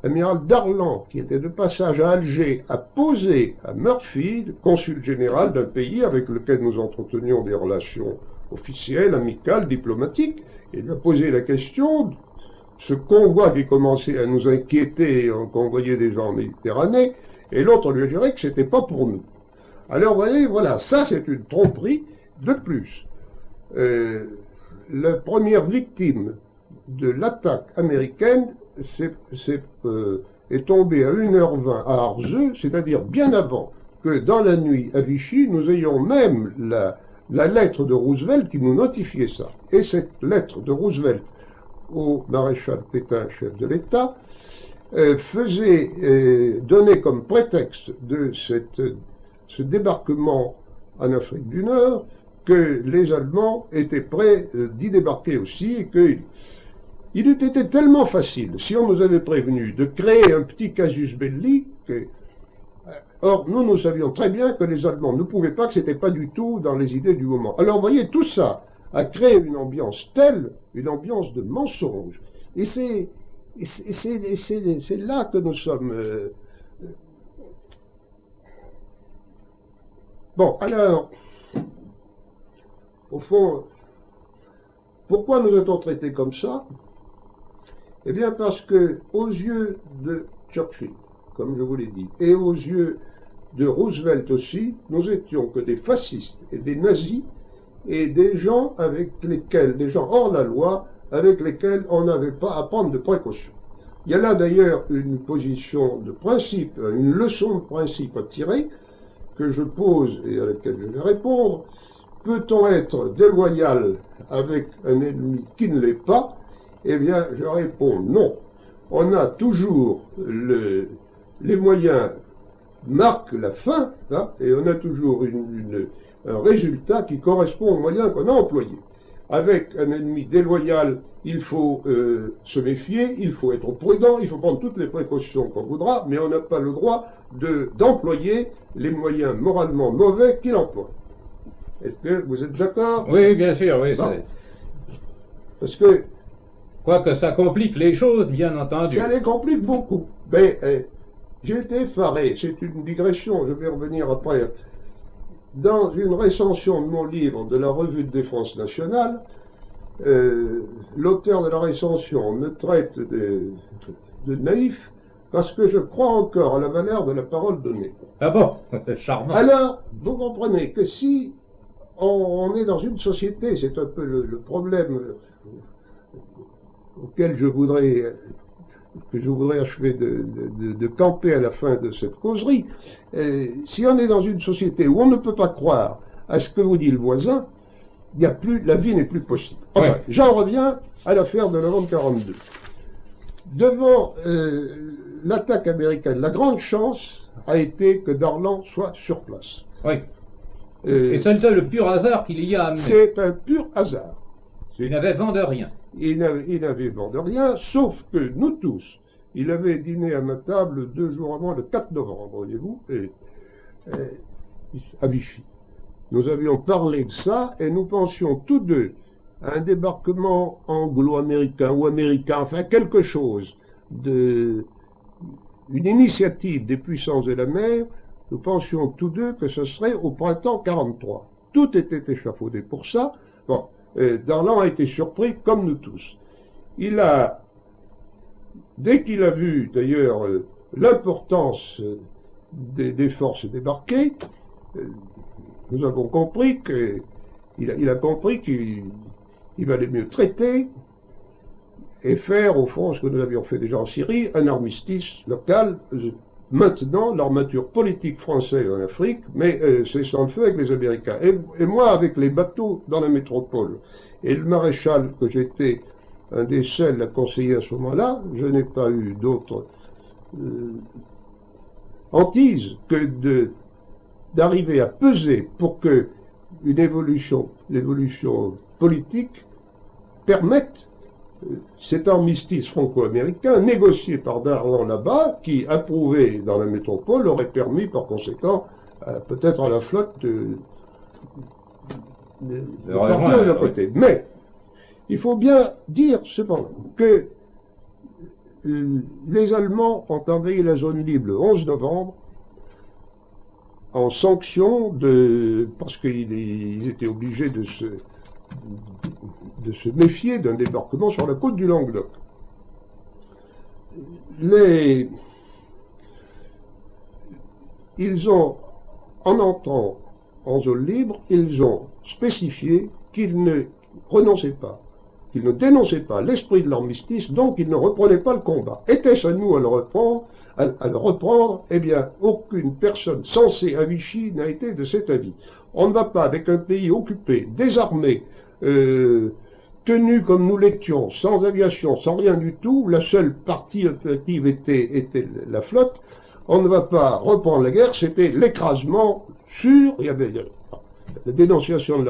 l'amiral Darlan, qui était de passage à Alger, a posé à Murphy, le consul général d'un pays avec lequel nous entretenions des relations officielles, amicales, diplomatiques, et lui a posé la question, ce convoi qui commençait à nous inquiéter, qu'on envoyait des gens en Méditerranée, et l'autre lui a juré que c'était pas pour nous. Alors, vous voyez, voilà, ça c'est une tromperie. De plus, la première victime de l'attaque américaine est tombée à 1h20 à Arzeux, c'est-à-dire bien avant que dans la nuit à Vichy, nous ayons même la lettre de Roosevelt qui nous notifiait ça. Et cette lettre de Roosevelt au maréchal Pétain, chef de l'État, donnait comme prétexte de ce débarquement en Afrique du Nord que les Allemands étaient prêts d'y débarquer aussi et qu'il eût été tellement facile, si on nous avait prévenu, de créer un petit casus belli que... Or, nous savions très bien que les Allemands ne pouvaient pas, que ce n'était pas du tout dans les idées du moment. Alors, vous voyez, tout ça a créé une ambiance telle, une ambiance de mensonge. Et c'est là que nous sommes... Bon, alors, au fond, pourquoi nous a-t-on traités comme ça? Eh bien, parce que, aux yeux de Churchill, comme je vous l'ai dit, et aux yeux de Roosevelt aussi, nous étions que des fascistes et des nazis et des gens des gens hors la loi, avec lesquels on n'avait pas à prendre de précautions. Il y a là d'ailleurs une position de principe, une leçon de principe à tirer, que je pose et à laquelle je vais répondre. Peut-on être déloyal avec un ennemi qui ne l'est pas? Eh bien, je réponds non. On a toujours les moyens marquent la fin, hein, et on a toujours un résultat qui correspond aux moyens qu'on a employés. Avec un ennemi déloyal, il faut se méfier, il faut être prudent, il faut prendre toutes les précautions qu'on voudra, mais on n'a pas le droit d'employer les moyens moralement mauvais qu'il emploie. Est-ce que vous êtes d'accord? Oui, bien sûr, oui. Bon. Parce que... Quoique ça complique les choses, bien entendu. Ça les complique beaucoup. Mais j'ai été effaré, c'est une digression, je vais revenir après. Dans une recension de mon livre de la Revue de défense nationale, l'auteur de la recension me traite de naïf parce que je crois encore à la valeur de la parole donnée. Ah bon? Charmant. Alors, vous comprenez que si on est dans une société, c'est un peu le problème auquel je voudrais achever de camper à la fin de cette causerie. Si on est dans une société où on ne peut pas croire à ce que vous dit le voisin, la vie n'est plus possible. Enfin, ouais. J'en reviens à l'affaire de novembre 42. Devant l'attaque américaine, la grande chance a été que Darlan soit sur place. Oui. Et c'est le pur hasard qu'il y a amené. C'est un pur hasard. Il n'avait vent de rien. Il n'avait vent de rien, sauf que nous tous, il avait dîné à ma table 2 jours avant, le 4 novembre, voyez-vous, à Vichy. Nous avions parlé de ça et nous pensions tous deux un débarquement anglo-américain ou américain, enfin quelque chose, une initiative des puissances de la mer, nous pensions tous deux que ce serait au printemps 43. Tout était échafaudé pour ça. Bon, Darlan a été surpris, comme nous tous. Dès qu'il a vu d'ailleurs l'importance des forces débarquées, nous avons compris il a compris qu'il valait mieux traiter et faire, au fond, ce que nous avions fait déjà en Syrie, un armistice local. Maintenant, l'armature politique française en Afrique, mais c'est sans le feu avec les Américains. Et moi, avec les bateaux dans la métropole, et le maréchal que j'étais un des seuls à conseiller à ce moment-là, je n'ai pas eu d'autre hantise que d'arriver à peser pour que l'évolution politique permette cet armistice franco-américain négocié par Darlan là-bas, qui, approuvé dans la métropole, aurait permis par conséquent peut-être à la flotte de partir de leur côté. Mais il faut bien dire cependant que les Allemands ont envahi la zone libre le 11 novembre en sanction parce qu'ils étaient obligés de se méfier d'un débarquement sur la côte du Languedoc. Ils ont, en entrant en zone libre, ils ont spécifié qu'ils ne renonçaient pas, qu'ils ne dénonçaient pas l'esprit de l'armistice, donc ils ne reprenaient pas le combat. Était-ce à nous à le reprendre? Eh bien, aucune personne censée à Vichy n'a été de cet avis. On ne va pas, avec un pays occupé, désarmé, tenu comme nous l'étions, sans aviation, sans rien du tout, la seule partie active était la flotte, on ne va pas reprendre la guerre, c'était l'écrasement sûr, il y avait la dénonciation de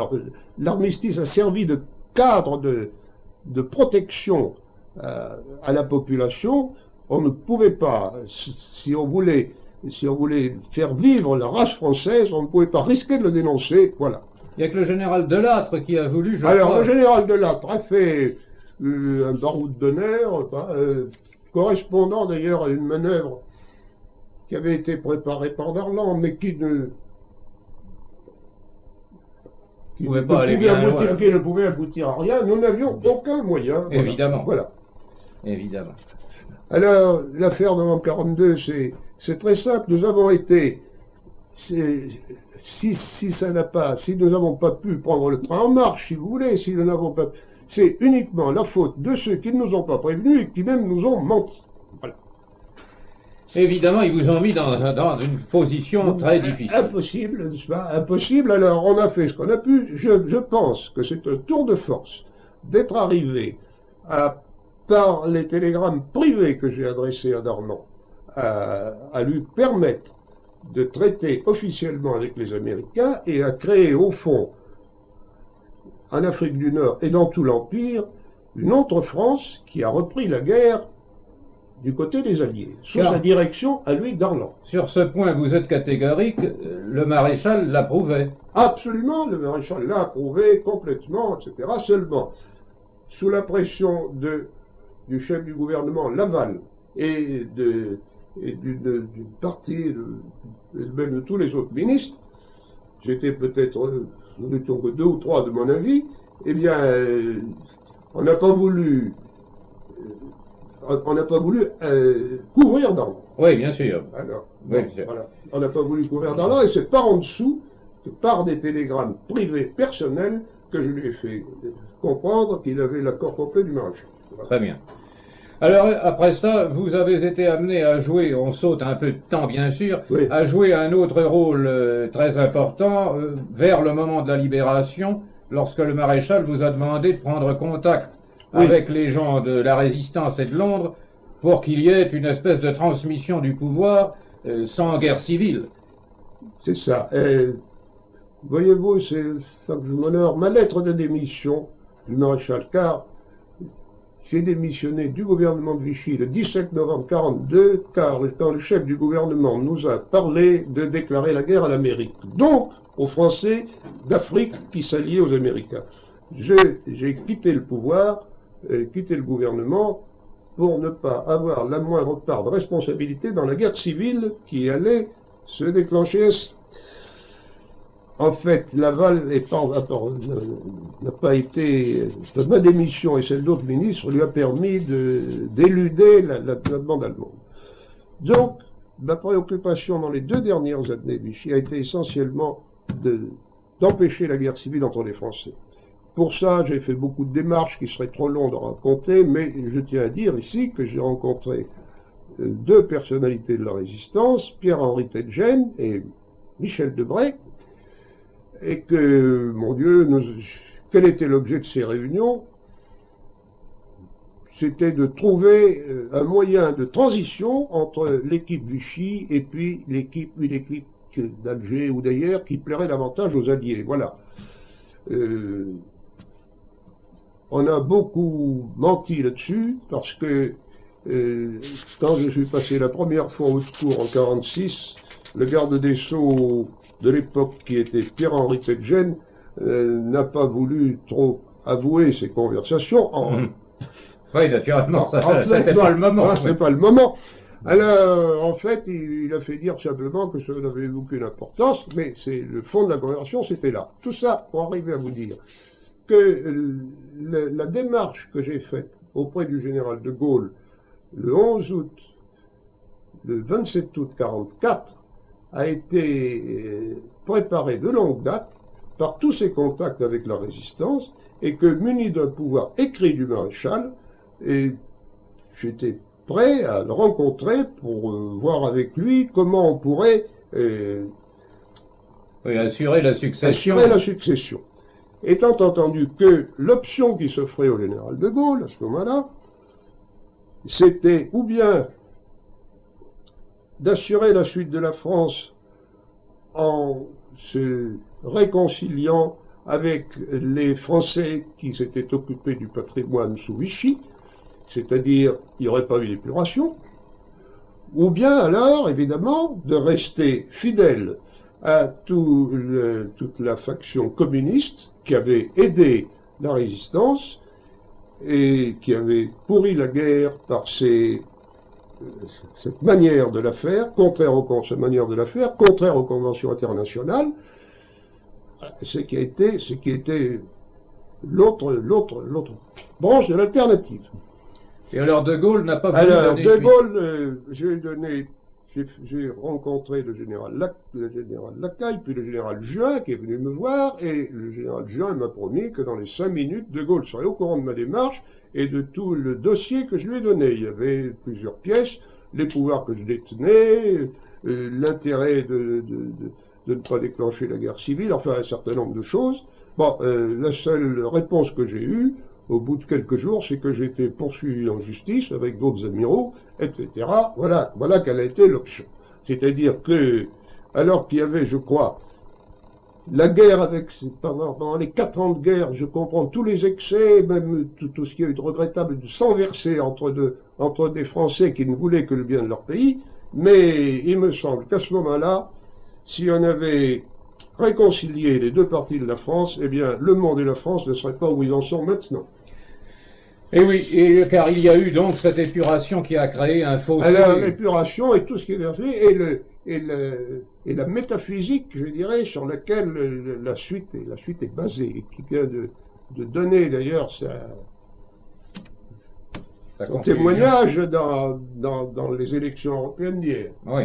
l'armistice a servi de cadre de protection à la population. On ne pouvait pas, si on voulait faire vivre la race française, on ne pouvait pas risquer de le dénoncer, voilà. Il n'y a que le général Delattre qui a voulu, Alors, le général Delattre a fait un baroud d'honneur, correspondant d'ailleurs à une manœuvre qui avait été préparée par Darlan, mais qui ne pouvait aboutir à rien. Nous n'avions aucun moyen. Voilà. Évidemment. Voilà. Évidemment. Alors, l'affaire de novembre 42, c'est très simple. Nous avons été, si nous n'avons pas pu prendre le train en marche, si vous voulez, si nous n'avons pas, c'est uniquement la faute de ceux qui ne nous ont pas prévenus et qui même nous ont menti. Voilà. Évidemment, ils vous ont mis dans une position très difficile. Impossible, n'est-ce pas? Impossible. Alors, on a fait ce qu'on a pu. Je pense que c'est un tour de force d'être arrivé par les télégrammes privés que j'ai adressés à Darlan, à lui permettre de traiter officiellement avec les Américains et à créer au fond, en Afrique du Nord et dans tout l'Empire, une autre France qui a repris la guerre du côté des Alliés, sous sa direction à lui Darlan. Sur ce point, vous êtes catégorique, le maréchal l'approuvait. Absolument, le maréchal l'a approuvé complètement, etc. Seulement, sous la pression du chef du gouvernement Laval et d'une partie, même de tous les autres ministres, j'étais peut-être, nous n'étions que 2 ou 3 de mon avis, eh bien, on n'a pas voulu couvrir Darlan. Oui, bien sûr. Alors, oui, bien sûr. Voilà. On n'a pas voulu couvrir Darlan, et c'est par en dessous, par des télégrammes privés personnels, que je lui ai fait comprendre qu'il avait l'accord complet du maréchal. Voilà. Très bien. Alors, après ça, vous avez été amené à jouer, on saute un peu de temps bien sûr, oui, à jouer un autre rôle très important vers le moment de la libération, lorsque le maréchal vous a demandé de prendre contact avec les gens de la résistance et de Londres pour qu'il y ait une espèce de transmission du pouvoir sans guerre civile. C'est ça. Voyez-vous, c'est ça que je m'honore. Ma lettre de démission du maréchal, car j'ai démissionné du gouvernement de Vichy le 17 novembre 1942, car quand le chef du gouvernement nous a parlé de déclarer la guerre à l'Amérique, donc aux Français d'Afrique qui s'alliaient aux Américains. j'ai quitté le pouvoir, quitté le gouvernement, pour ne pas avoir la moindre part de responsabilité dans la guerre civile qui allait se déclencher. En fait, Laval n'a pas été. Ma démission et celle d'autres ministres lui a permis d'éluder la demande allemande. Donc, ma préoccupation dans les 2 dernières années, Vichy, a été essentiellement d'empêcher la guerre civile entre les Français. Pour ça, j'ai fait beaucoup de démarches qui seraient trop longues à raconter, mais je tiens à dire ici que j'ai rencontré 2 personnalités de la résistance, Pierre-Henri Tedgen et Michel Debré, et que, mon Dieu, quel était l'objet de ces réunions? C'était de trouver un moyen de transition entre l'équipe Vichy et puis une équipe d'Alger ou d'ailleurs qui plairait davantage aux Alliés. Voilà. On a beaucoup menti là-dessus parce que quand je suis passé la première fois au secours en 1946, le garde des Sceaux de l'époque, qui était Pierre-Henri Tedgen, n'a pas voulu trop avouer ses conversations. Oui, naturellement, c'était pas le moment. C'est pas le moment. Alors, en fait, il a fait dire simplement que ça n'avait aucune importance, mais c'est le fond de la conversation, c'était là. Tout ça pour arriver à vous dire que la démarche que j'ai faite auprès du général de Gaulle le 11 août, le 27 août 1944, a été préparé de longue date par tous ses contacts avec la résistance et que, muni d'un pouvoir écrit du maréchal, j'étais prêt à le rencontrer pour voir avec lui comment on pourrait assurer la succession. Étant entendu que l'option qui s'offrait au général de Gaulle à ce moment-là, c'était ou bien d'assurer la suite de la France en se réconciliant avec les Français qui s'étaient occupés du patrimoine sous Vichy, c'est-à-dire il n'y aurait pas eu d'épuration, ou bien alors, évidemment, de rester fidèle à toute la faction communiste qui avait aidé la résistance et qui avait pourri la guerre par cette manière de la faire, contraire aux conventions internationales, ce qui a été l'autre branche de l'alternative. Et alors De Gaulle n'a pas voulu alors, donner De Gaulle, j'ai rencontré le général Lacaille, puis le général Juin qui est venu me voir, et le général Juin m'a promis que dans les 5 minutes, De Gaulle serait au courant de ma démarche et de tout le dossier que je lui ai donné. Il y avait plusieurs pièces, les pouvoirs que je détenais, l'intérêt de ne pas déclencher la guerre civile, enfin un certain nombre de choses. Bon, la seule réponse que j'ai eue, au bout de quelques jours, c'est que j'ai été poursuivi en justice avec d'autres amiraux, etc. Voilà quelle a été l'option. C'est-à-dire que, alors qu'il y avait, je crois, la guerre pendant les 4 ans de guerre, je comprends tous les excès, même tout ce qu'il y a eu de regrettable, de sang versé entre des Français qui ne voulaient que le bien de leur pays, mais il me semble qu'à ce moment-là, si on avait réconcilié les 2 parties de la France, eh bien, le monde et la France ne seraient pas où ils en sont maintenant. Et oui, car il y a eu donc cette épuration qui a créé un fossé. Alors, l'épuration et tout ce qui est versé, et la métaphysique, je dirais, sur laquelle la suite est basée, et qui vient de donner d'ailleurs son témoignage dans les élections européennes d'hier. Oui.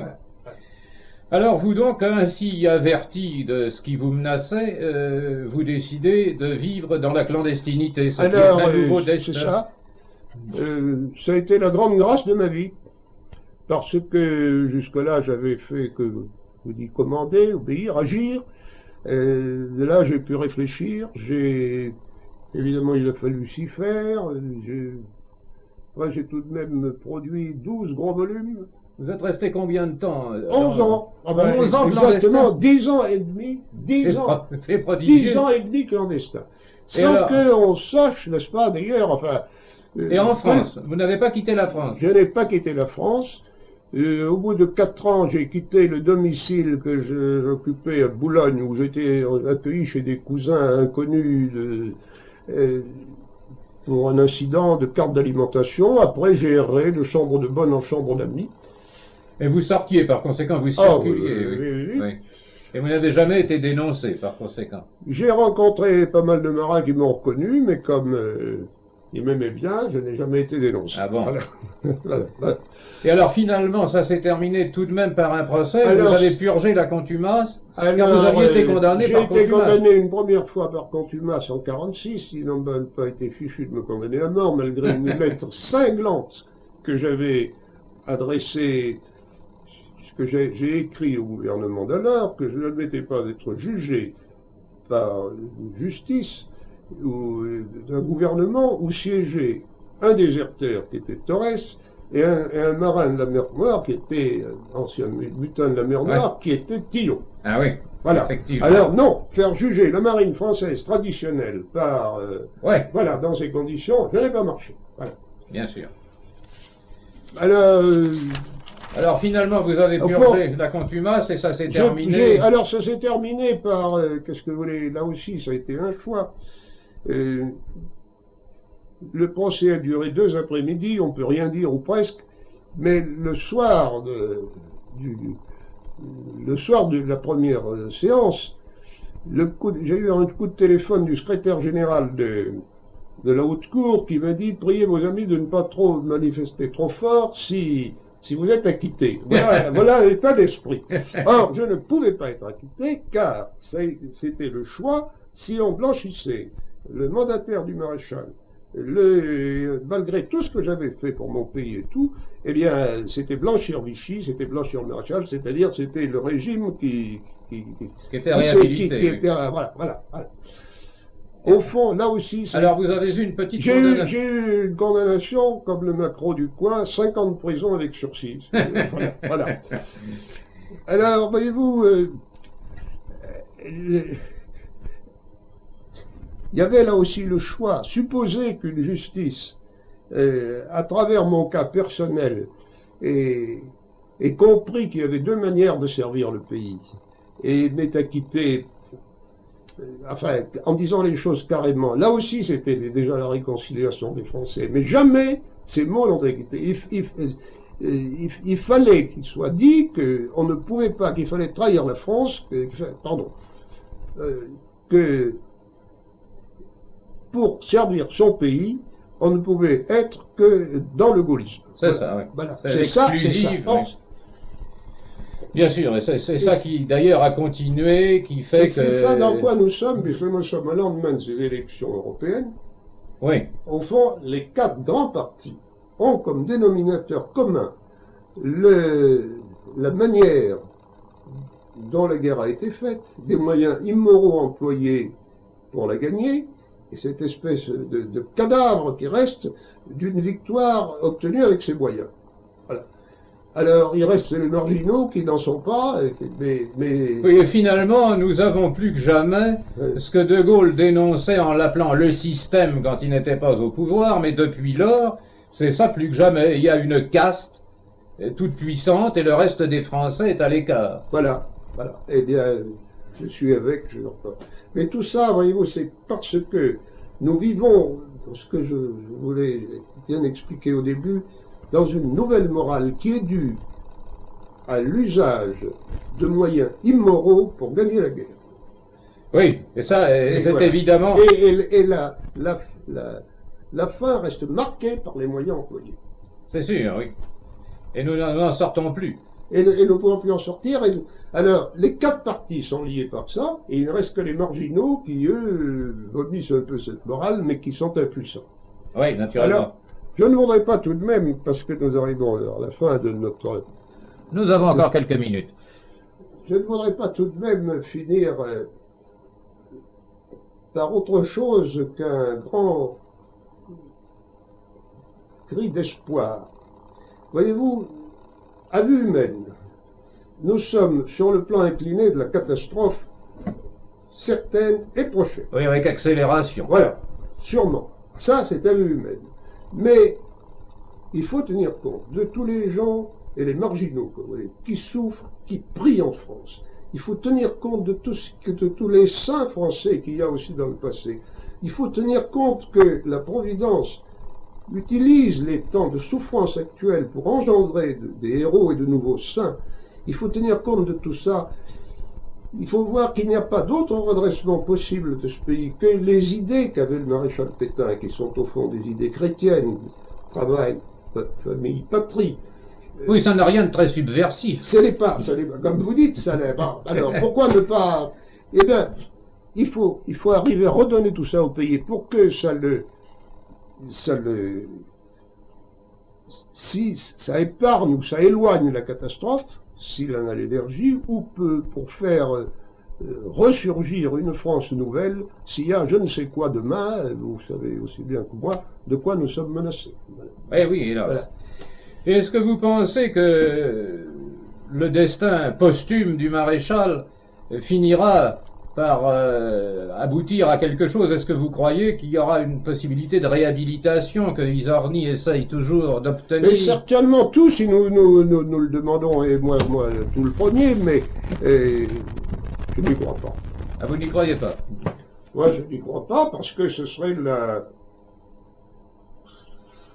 Alors vous donc, ainsi averti de ce qui vous menaçait, vous décidez de vivre dans la clandestinité. Alors, c'est ça. Ça a été la grande grâce de ma vie. Parce que jusque-là, j'avais fait que, je dis, commander, obéir, agir. De là, j'ai pu réfléchir. Évidemment, il a fallu s'y faire. J'ai tout de même produit 12 gros volumes. Vous êtes resté combien de temps 11 ans. 11 ans exactement, 10 ans et demi. 10 ans. C'est prodigieux. 10 ans et demi clandestin. Sans qu'on sache, n'est-ce pas, d'ailleurs, enfin... Et en France, vous n'avez pas quitté la France? Je n'ai pas quitté la France. Au bout de 4 ans, j'ai quitté le domicile que j'occupais à Boulogne, où j'étais accueilli chez des cousins inconnus pour un incident de carte d'alimentation. Après, j'ai erré de chambre de bonne en chambre d'amis. Et vous sortiez, par conséquent, vous Ah, circuliez. oui. Oui. Et vous n'avez jamais été dénoncé, par conséquent. J'ai rencontré pas mal de marins qui m'ont reconnu, mais comme ils m'aimaient bien, je n'ai jamais été dénoncé. Ah bon? Voilà. Et alors, finalement, ça s'est terminé tout de même par un procès. Alors, vous avez purgé la contumace, car Alors, vous aviez été condamné par J'ai été contumace. condamné une première fois par contumace en 1946. Ils n'ont même pas été fichus de me condamner à mort, malgré une lettre cinglante que j'avais adressée, ce que j'ai écrit au gouvernement d'alors, que je n'admettais pas d'être jugé par une justice ou d'un gouvernement où siégeait un déserteur qui était Torres et un marin de la mer Noire qui était ancien butin de la mer Noire qui était Tillon. Ah oui, Voilà. effectivement. Alors non, faire juger la marine française traditionnelle par Ouais, voilà dans ces conditions, ça n'a pas marché. Voilà. bien sûr. Alors, Alors, finalement, vous avez Au purgé la contumace et ça s'est terminé. alors ça s'est terminé par qu'est-ce que vous voulez, là aussi ça a été un choix. Le procès a duré 2 après-midi, on peut rien dire ou presque, mais le soir de la première séance, j'ai eu un coup de téléphone du secrétaire général de la haute cour qui m'a dit: priez vos amis de ne pas trop manifester trop fort si vous êtes acquitté. Voilà l'état d'esprit. Or, je ne pouvais pas être acquitté car c'était le choix si on blanchissait le mandataire du maréchal. Malgré tout ce que j'avais fait pour mon pays et tout, eh bien, c'était blanchir Vichy, c'était blanchir le maréchal, c'est-à-dire c'était le régime qui était réhabilité. qui était, voilà. Au fond, là aussi... Alors, vous avez eu une petite J'ai condamnation. eu une condamnation, comme le macro du coin, 5 ans de prison avec sursis. Voilà. Alors, voyez-vous... il y avait là aussi le choix. Supposer qu'une justice, à travers mon cas personnel, ait compris qu'il y avait 2 manières de servir le pays, et m'ait acquitté, enfin, en disant les choses carrément. Là aussi, c'était déjà la réconciliation des Français. Mais jamais ces mots n'ont été acquittés. Il fallait qu'il soit dit qu'on ne pouvait pas, qu'il fallait trahir la France, que pour servir son pays, on ne pouvait être que dans le gaullisme. C'est ça, oui. Voilà. C'est C'est ça. exclusif, Or, oui. Bien sûr, et c'est ça qui d'ailleurs a continué, qui fait que... c'est ça dans quoi nous sommes, puisque nous sommes au lendemain de ces élections européennes. Oui, Au fond, les 4 grands partis ont comme dénominateur commun la manière dont la guerre a été faite, des moyens immoraux employés pour la gagner, et cette espèce de cadavre qui reste d'une victoire obtenue avec ces moyens. Voilà. Alors, il reste les marginaux qui n'en sont pas, mais oui, et finalement, nous avons plus que jamais ce que De Gaulle dénonçait en l'appelant le système quand il n'était pas au pouvoir, mais depuis lors, c'est ça plus que jamais. Il y a une caste toute puissante et le reste des Français est à l'écart. voilà. Eh bien, je suis avec, je repars. Mais tout ça, voyez-vous, c'est parce que nous vivons, ce que je voulais bien expliquer au début, dans une nouvelle morale qui est due à l'usage de moyens immoraux pour gagner la guerre. Oui, et ça, c'est voilà. évidemment... Et la fin reste marquée par les moyens employés. C'est sûr, oui. Et nous n'en sortons plus. Et nous ne pouvons plus en sortir. Alors, les 4 partis sont liés par ça, et il ne reste que les marginaux qui, eux, vomissent un peu cette morale, mais qui sont impuissants. Oui, naturellement. Alors, je ne voudrais pas tout de même, parce que nous arrivons à la fin de notre... Nous avons encore quelques minutes. Je ne voudrais pas tout de même finir par autre chose qu'un grand cri d'espoir. Voyez-vous, à vue humaine, nous sommes sur le plan incliné de la catastrophe certaine et prochaine. Oui, avec accélération. Voilà, sûrement. Ça, c'est à vue humaine. Mais il faut tenir compte de tous les gens et les marginaux, vous voyez, qui souffrent, qui prient en France. Il faut tenir compte de tous les saints français qu'il y a aussi dans le passé, il faut tenir compte que la Providence utilise les temps de souffrance actuels pour engendrer des héros et de nouveaux saints. Il faut tenir compte de tout ça. Il faut voir qu'il n'y a pas d'autre redressement possible de ce pays que les idées qu'avait le maréchal Pétain, qui sont au fond des idées chrétiennes, travail, famille, patrie. Oui, ça n'a rien de très subversif. Ça l'est pas, comme vous dites, ça l'est pas. Alors pourquoi ne pas... Eh bien, il faut arriver à redonner tout ça au pays pour que si ça épargne ou ça éloigne la catastrophe, s'il en a l'énergie, ou pour faire ressurgir une France nouvelle, s'il y a je ne sais quoi demain, vous savez aussi bien que moi, de quoi nous sommes menacés. Eh oui, hélas. Voilà. Est-ce que vous pensez que le destin posthume du maréchal finira par aboutir à quelque chose? Est-ce que vous croyez qu'il y aura une possibilité de réhabilitation que Izorni essaye toujours d'obtenir? Mais certainement tous, si nous le demandons, et moi tout le premier, mais je n'y crois pas. Ah, vous n'y croyez pas? Moi, je n'y crois pas parce que ce serait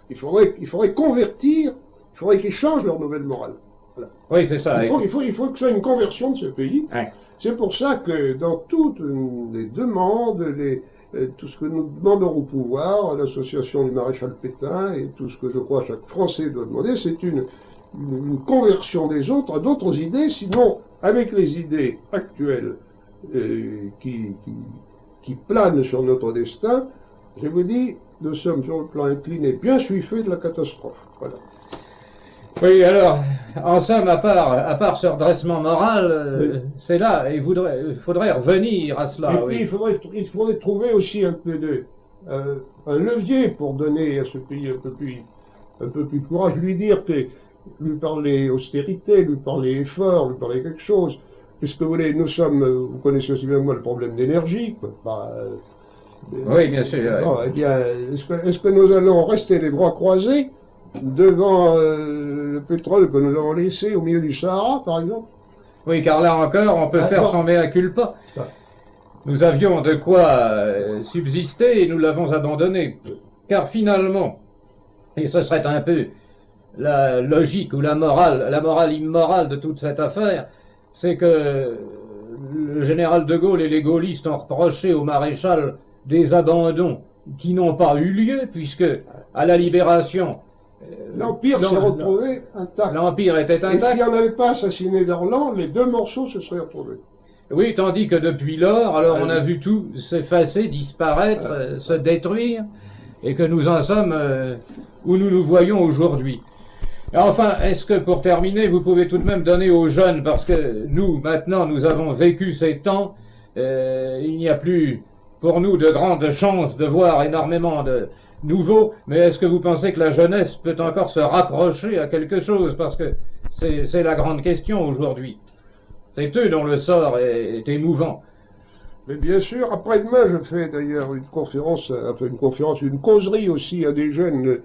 il faudrait convertir, il faudrait qu'ils changent leur nouvelle morale. Voilà. Oui, c'est ça. Il faut que ce soit une conversion de ce pays. Ouais. C'est pour ça que dans toutes les demandes, tout ce que nous demandons au pouvoir, à l'association du maréchal Pétain, et tout ce que je crois chaque Français doit demander, c'est une conversion des autres à d'autres idées, sinon, avec les idées actuelles qui planent sur notre destin, je vous dis, nous sommes sur le plan incliné, bien suiffé de la catastrophe. Voilà. Oui, alors, en somme, à part ce redressement moral, c'est là, il faudrait revenir à cela. Et puis, il faudrait trouver aussi un levier pour donner à ce pays un peu plus courage, lui dire que, lui parler austérité, lui parler effort, lui parler quelque chose. Puisque vous voulez, vous connaissez aussi bien que moi le problème d'énergie, quoi. Oui, bien sûr. Non, eh bien, est-ce que nous allons rester les bras croisés devant le pétrole que nous avons laissé au milieu du Sahara, par exemple? Oui, car là encore, on peut faire son mea culpa. Nous avions de quoi subsister et nous l'avons abandonné. Car finalement, et ce serait un peu la logique ou la morale immorale de toute cette affaire, c'est que le général de Gaulle et les gaullistes ont reproché au maréchal des abandons qui n'ont pas eu lieu, puisque à la libération, l'Empire s'est retrouvé intact. L'Empire était intact. Et si on n'avait pas assassiné Darlan, les deux morceaux se seraient retrouvés. Oui, tandis que depuis lors, alors on a vu tout s'effacer, disparaître, se détruire, et que nous en sommes où nous nous voyons aujourd'hui. Enfin, est-ce que pour terminer, vous pouvez tout de même donner aux jeunes, parce que nous, maintenant, nous avons vécu ces temps, il n'y a plus pour nous de grandes chances de voir énormément de nouveaux, mais est-ce que vous pensez que la jeunesse peut encore se raccrocher à quelque chose? Parce que c'est la grande question aujourd'hui. C'est eux dont le sort est émouvant. Mais bien sûr, après-demain, je fais d'ailleurs une causerie aussi à des jeunes.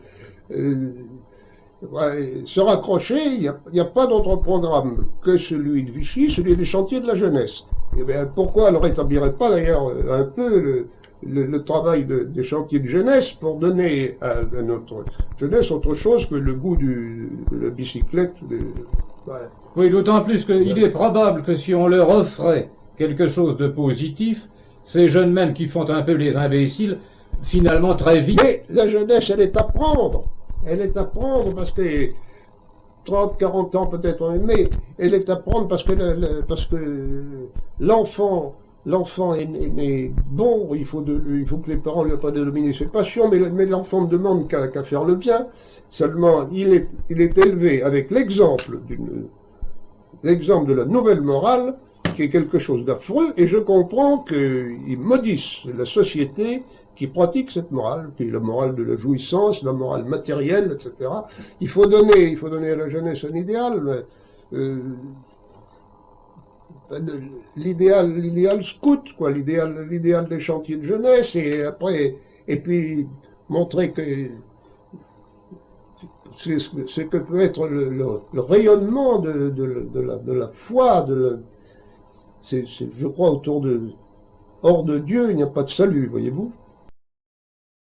Se raccrocher, il n'y a pas d'autre programme que celui de Vichy, celui des chantiers de la jeunesse. Et bien, pourquoi ne rétablirait pas d'ailleurs un peu le travail des chantiers de jeunesse pour donner à notre jeunesse autre chose que le goût de la bicyclette. Oui, d'autant plus qu'il est probable que si on leur offrait quelque chose de positif, ces jeunes même qui font un peu les imbéciles, finalement très vite... Mais la jeunesse, elle est à prendre. Elle est à prendre parce que 30, 40 ans peut-être, mais elle est à prendre parce que l'enfant est bon, il faut que les parents lui apprennent à dominer ses passions, mais l'enfant ne demande qu'à faire le bien. Seulement, il est élevé avec l'exemple de la nouvelle morale, qui est quelque chose d'affreux, et je comprends qu'ils maudissent la société qui pratique cette morale, qui est la morale de la jouissance, la morale matérielle, etc. Il faut donner à la jeunesse un idéal, l'idéal scout, quoi, l'idéal des chantiers de jeunesse, et puis montrer que c'est ce que peut être le rayonnement de la foi, je crois hors de Dieu, il n'y a pas de salut, voyez-vous.